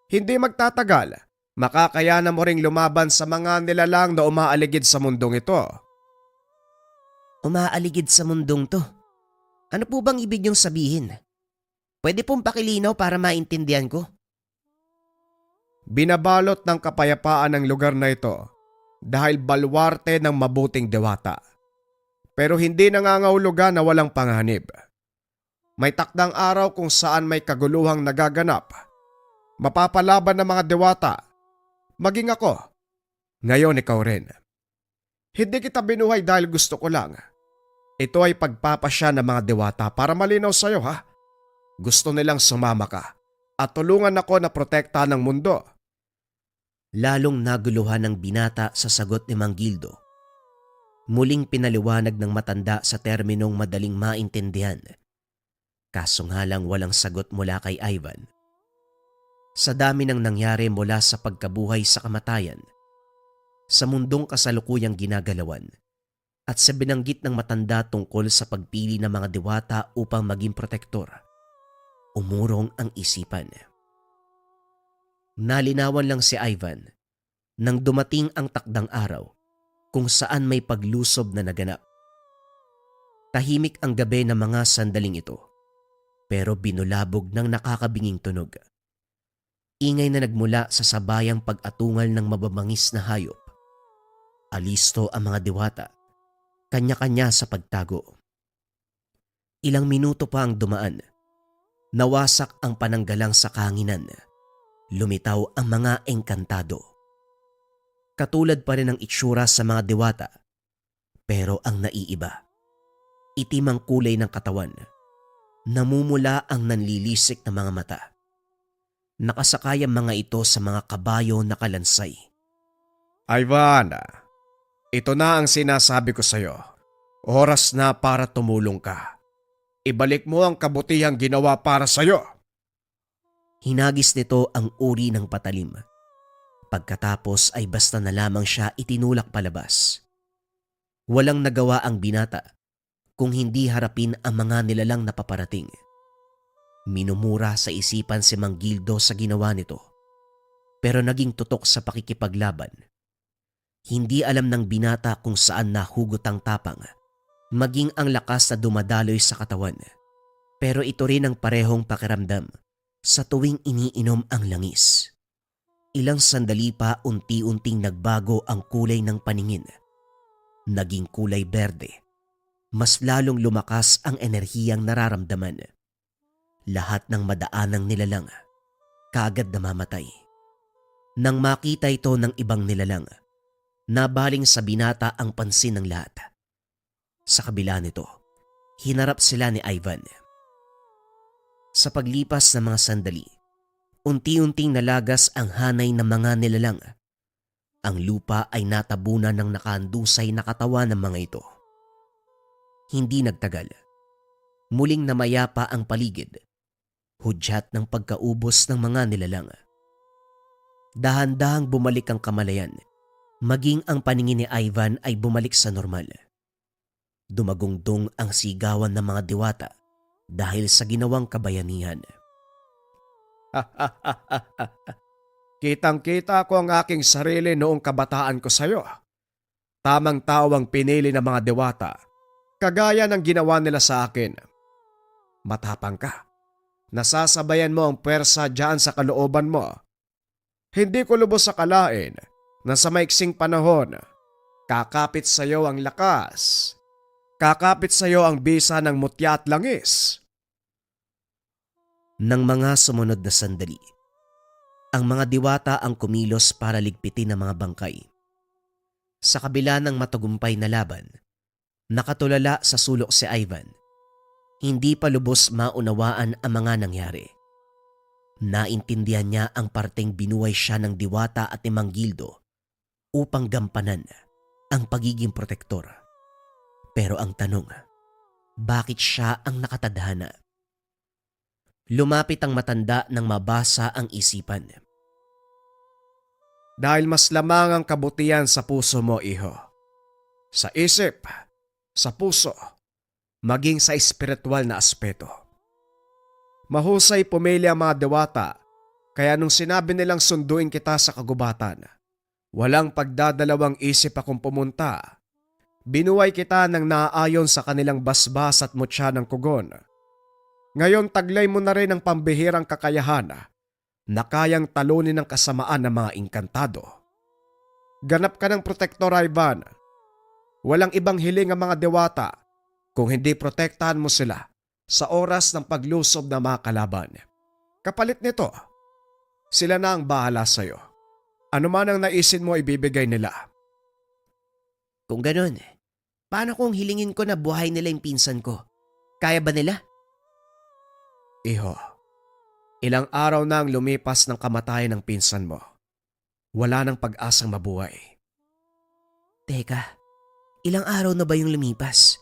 Hindi magtatagal, makakayanan mo ring lumaban sa mga nilalang na umaaligid sa mundong ito. Umaaligid sa mundong to. Ano po bang ibig niyong sabihin? Pwede pong pakilinaw para maintindihan ko. Binabalot ng kapayapaan ang lugar na ito dahil balwarte ng mabuting diwata. Pero hindi nangangahulugan na walang panganib. May takdang araw kung saan may kaguluhang nagaganap. Mapapalaban ng mga diwata. Maging ako. Ngayon ikaw rin. Hindi kita binuhay dahil gusto ko lang. Ito ay pagpapasya ng mga diwata para malinaw sa'yo, ha? Gusto nilang sumama ka at tulungan ako na protektahan ng mundo. Lalong naguluhan ng binata sa sagot ni Mang Gildo. Muling pinaliwanag ng matanda sa terminong madaling maintindihan. Kaso nga lang walang sagot mula kay Ivan. Sa dami ng nangyari mula sa pagkabuhay sa kamatayan, sa mundong kasalukuyang ginagalawan, at sa binanggit ng matanda tungkol sa pagpili ng mga diwata upang maging protektor, umurong ang isipan. Nalinawan lang si Ivan nang dumating ang takdang araw kung saan may paglusob na naganap. Tahimik ang gabi ng mga sandaling ito, pero binulabog ng nakakabinging tunog. Ingay na nagmula sa sabayang pag-atungal ng mababangis na hayop. Alisto ang mga diwata, kanya-kanya sa pagtago. Ilang minuto pa ang dumaan. Nawasak ang pananggalang sa kahanginan. Lumitaw ang mga engkantado. Katulad pa rin ang itsura sa mga diwata, pero ang naiiba. Itim ang kulay ng katawan. Namumula ang nanlilisik na mga mata. Nakasakay ang mga ito sa mga kabayo na kalansay. Ivan, ito na ang sinasabi ko sa'yo. Oras na para tumulong ka. Ibalik mo ang kabutihang ginawa para sa'yo. Hinagis nito ang uri ng patalim. Pagkatapos ay basta na lamang siya itinulak palabas. Walang nagawa ang binata kung hindi harapin ang mga nilalang na paparating. Minumura sa isipan si Mang Gildo sa ginawa nito, pero naging tutok sa pakikipaglaban. Hindi alam ng binata kung saan nahugot ang tapang, maging ang lakas na dumadaloy sa katawan. Pero ito rin ang parehong pakiramdam sa tuwing iniinom ang langis. Ilang sandali pa unti-unting nagbago ang kulay ng paningin. Naging kulay berde. Mas lalong lumakas ang enerhiyang nararamdaman. Lahat ng madaanang nilalang, kaagad namamatay. Nang makita ito ng ibang nilalang, nabaling sa binata ang pansin ng lahat. Sa kabila nito, hinarap sila ni Ivan. Sa paglipas ng mga sandali, unti-unting nalagas ang hanay ng mga nilalang. Ang lupa ay natabunan ng nakahandusay na katawan ng mga ito. Hindi nagtagal. Muling namayapa ang paligid, hudyat ng pagkaubos ng mga nilalang. Dahan-dahang bumalik ang kamalayan, maging ang paningin ni Ivan ay bumalik sa normal. Dumagungdong ang sigawan ng mga diwata dahil sa ginawang kabayanihan. Kitang-kita ko ang aking sarili noong kabataan ko sa'yo. Tamang tao ang pinili ng mga diwata, kagaya ng ginawa nila sa akin. Matapang ka. Nasasabayan mo ang pwersa diyan sa kalooban mo. Hindi ko lubos akalain na sa maiksing panahon, kakapit sa iyo ang lakas. Kakapit sa iyo ang bisa ng mutya at langis. Nang mga sumunod na sandali, ang mga diwata ang kumilos para ligpitin ang mga bangkay. Sa kabila ng matagumpay na laban, nakatulala sa sulok si Ivan. Hindi pa lubos maunawaan ang mga nangyari. Naintindihan niya ang parteng binuhay siya ng diwata at ni Mang Gildo upang gampanan ang pagiging protektor. Pero ang tanong, bakit siya ang nakatadhana? Lumapit ang matanda nang mabasa ang isipan. Dahil mas lamang ang kabutihan sa puso mo, iho. Sa isip, sa puso, maging sa espiritual na aspeto. Mahusay pumili ang mga diwata, kaya nung sinabi nilang sunduin kita sa kagubatan, walang pagdadalawang isip akong pumunta. Binuhay kita ng naaayon sa kanilang basbas at mutya ng kugon. Ngayon taglay mo na rin ang pambihirang kakayahan na kayang talunin ng kasamaan ng mga inkantado. Ganap ka ng protektor, Ivan. Walang ibang hiling ang mga diwata kung hindi protektahan mo sila sa oras ng paglusob ng mga kalaban. Kapalit nito, sila na ang bahala sa'yo. Ano man ang naisin mo ibibigay nila. Kung ganun, paano kung hilingin ko na buhay nila yung pinsan ko? Kaya ba nila? Iho, ilang araw na ang lumipas ng kamatayan ng pinsan mo. Wala nang pag-asang mabuhay. Teka, ilang araw na ba yung lumipas?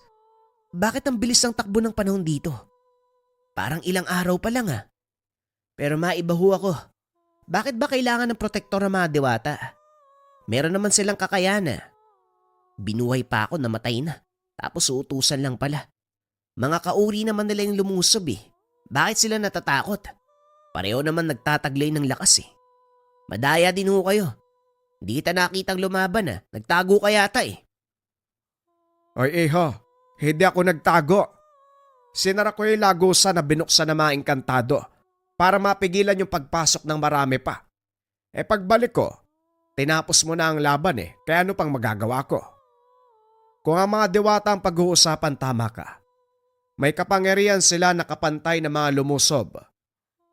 Bakit ang bilis ng takbo ng panahon dito? Parang ilang araw pa lang ah. Pero maibaho ako. Bakit ba kailangan ng protektor ng mga diwata? Meron naman silang kakayanan. Binuhay pa ako, namatay na. Tapos uutusan lang pala. Mga kauri naman nila yung lumusob eh. Bakit sila natatakot? Pareho naman nagtataglay ng lakas eh. Madaya din ho kayo. Hindi kita nakitang lumaban ah. Nagtago ka yata eh. Oy iho, hindi ako nagtago. Sinara ko yung lagusan na binuksan ng mga inkantado para mapigilan yung pagpasok ng marami pa. Pagbalik ko, tinapos mo na ang laban kaya ano pang magagawa ko? Kung ang mga diwata ang pag-uusapan, tama ka. May kapangyarihan sila na kapantay na mga lumusob.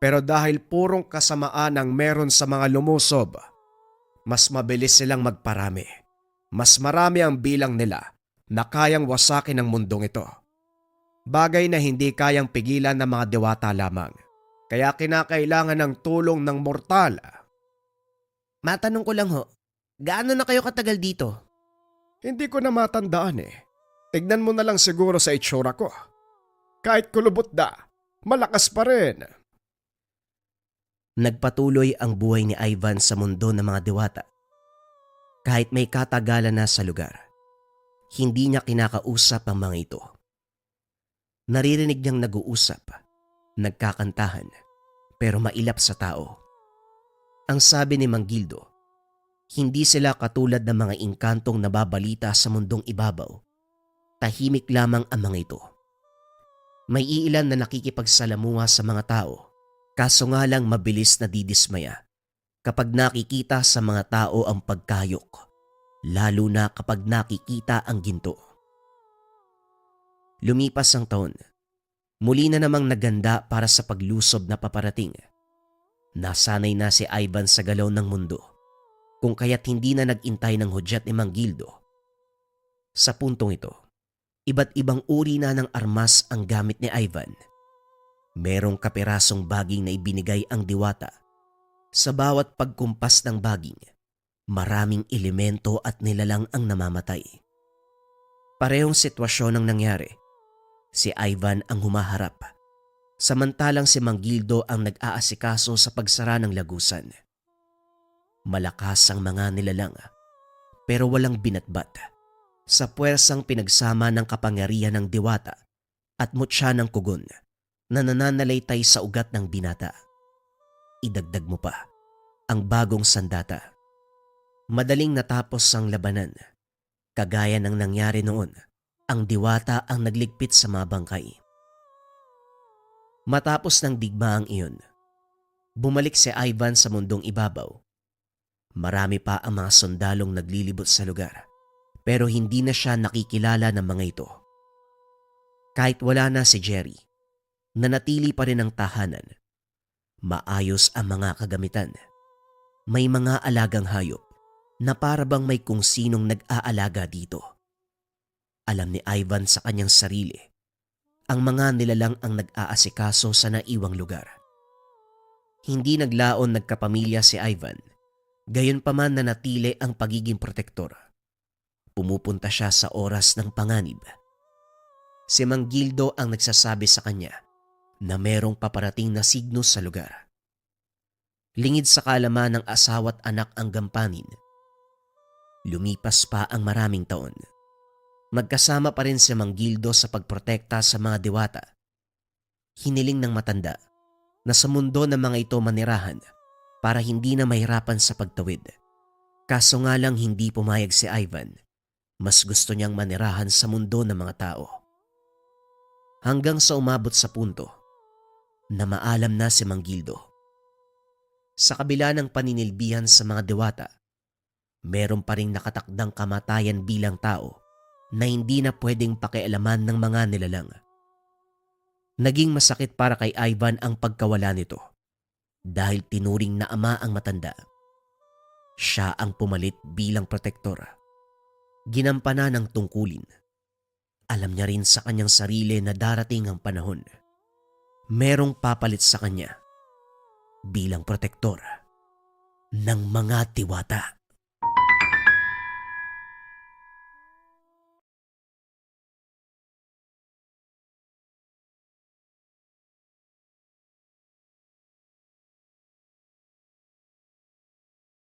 Pero dahil purong kasamaan ang meron sa mga lumusob, mas mabilis silang magparami. Mas marami ang bilang nila na kayang wasakin ang mundong ito. Bagay na hindi kayang pigilan ng mga diwata lamang. Kaya kinakailangan ng tulong ng mortal. Matanong ko lang ho, gaano na kayo katagal dito? Hindi ko na matandaan Tignan mo na lang siguro sa itsura ko. Kahit kulubot na, malakas pa rin. Nagpatuloy ang buhay ni Ivan sa mundo ng mga diwata. Kahit may katagalan na sa lugar, hindi niya kinakausap ang mga ito. Naririnig niyang nag-uusap, nagkakantahan, pero mailap sa tao. Ang sabi ni Mang Gildo, hindi sila katulad ng mga inkantong nababalita sa mundong ibabaw. Tahimik lamang ang mga ito. May iilan na nakikipagsalamuha sa mga tao, kaso nga lang mabilis na didismaya kapag nakikita sa mga tao ang pagkayok, lalo na kapag nakikita ang ginto. Lumipas ang taon, muli na namang naganda para sa paglusob na paparating. Nasanay na si Ivan sa galaw ng mundo, kung kaya't hindi na nag-intay ng hudyat ni Mang Gildo. Sa puntong ito, iba't ibang uri na ng armas ang gamit ni Ivan. Merong kapirasong baging na ibinigay ang diwata. Sa bawat pagkumpas ng baging, maraming elemento at nilalang ang namamatay. Parehong sitwasyon ang nangyari. Si Ivan ang humaharap, samantalang si Mang Gildo ang nag-aasikaso sa pagsara ng lagusan. Malakas ang mga nilalang, pero walang binatbat sa puwersang pinagsama ng kapangyarihan ng diwata at mutya ng kugon na nananalaytay sa ugat ng binata. Idagdag mo pa ang bagong sandata. Madaling natapos ang labanan. Kagaya ng nangyari noon, ang diwata ang nagligpit sa mga bangkay. Matapos ng digmaang iyon, bumalik si Ivan sa mundong ibabaw. Marami pa ang mga sundalong naglilibot sa lugar, pero hindi na siya nakikilala ng mga ito. Kahit wala na si Jerry, nanatili pa rin ang tahanan. Maayos ang mga kagamitan. May mga alagang hayop na para bang may kung sinong nag-aalaga dito. Alam ni Ivan sa kanyang sarili, ang mga nilalang ang nag-aasikaso sa naiwang lugar. Hindi naglaon nagkapamilya si Ivan, gayon pa man nanatili ang pagiging protektor. Pumupunta siya sa oras ng panganib. Si Mang Gildo ang nagsasabi sa kanya na merong paparating na signo sa lugar. Lingid sa kaalaman ng asawa't anak ang gampanin. Lumipas pa ang maraming taon. Magkasama pa rin si Mang Gildo sa pagprotekta sa mga diwata. Hiniling ng matanda na sa mundo ng mga ito manirahan para hindi na mahirapan sa pagtawid. Kaso nga lang hindi pumayag si Ivan. Mas gusto niyang manirahan sa mundo ng mga tao. Hanggang sa umabot sa punto na maalam na si Mang Gildo. Sa kabila ng paninilbihan sa mga diwata, meron pa ring nakatakdang kamatayan bilang tao na hindi na pwedeng pakialaman ng mga nilalang. Naging masakit para kay Ivan ang pagkawala nito dahil tinuring na ama ang matanda. Siya ang pumalit bilang protektor. Ginampanan ng tungkulin. Alam niya rin sa kanyang sarili na darating ang panahon. Merong papalit sa kanya bilang protektor ng mga diwata.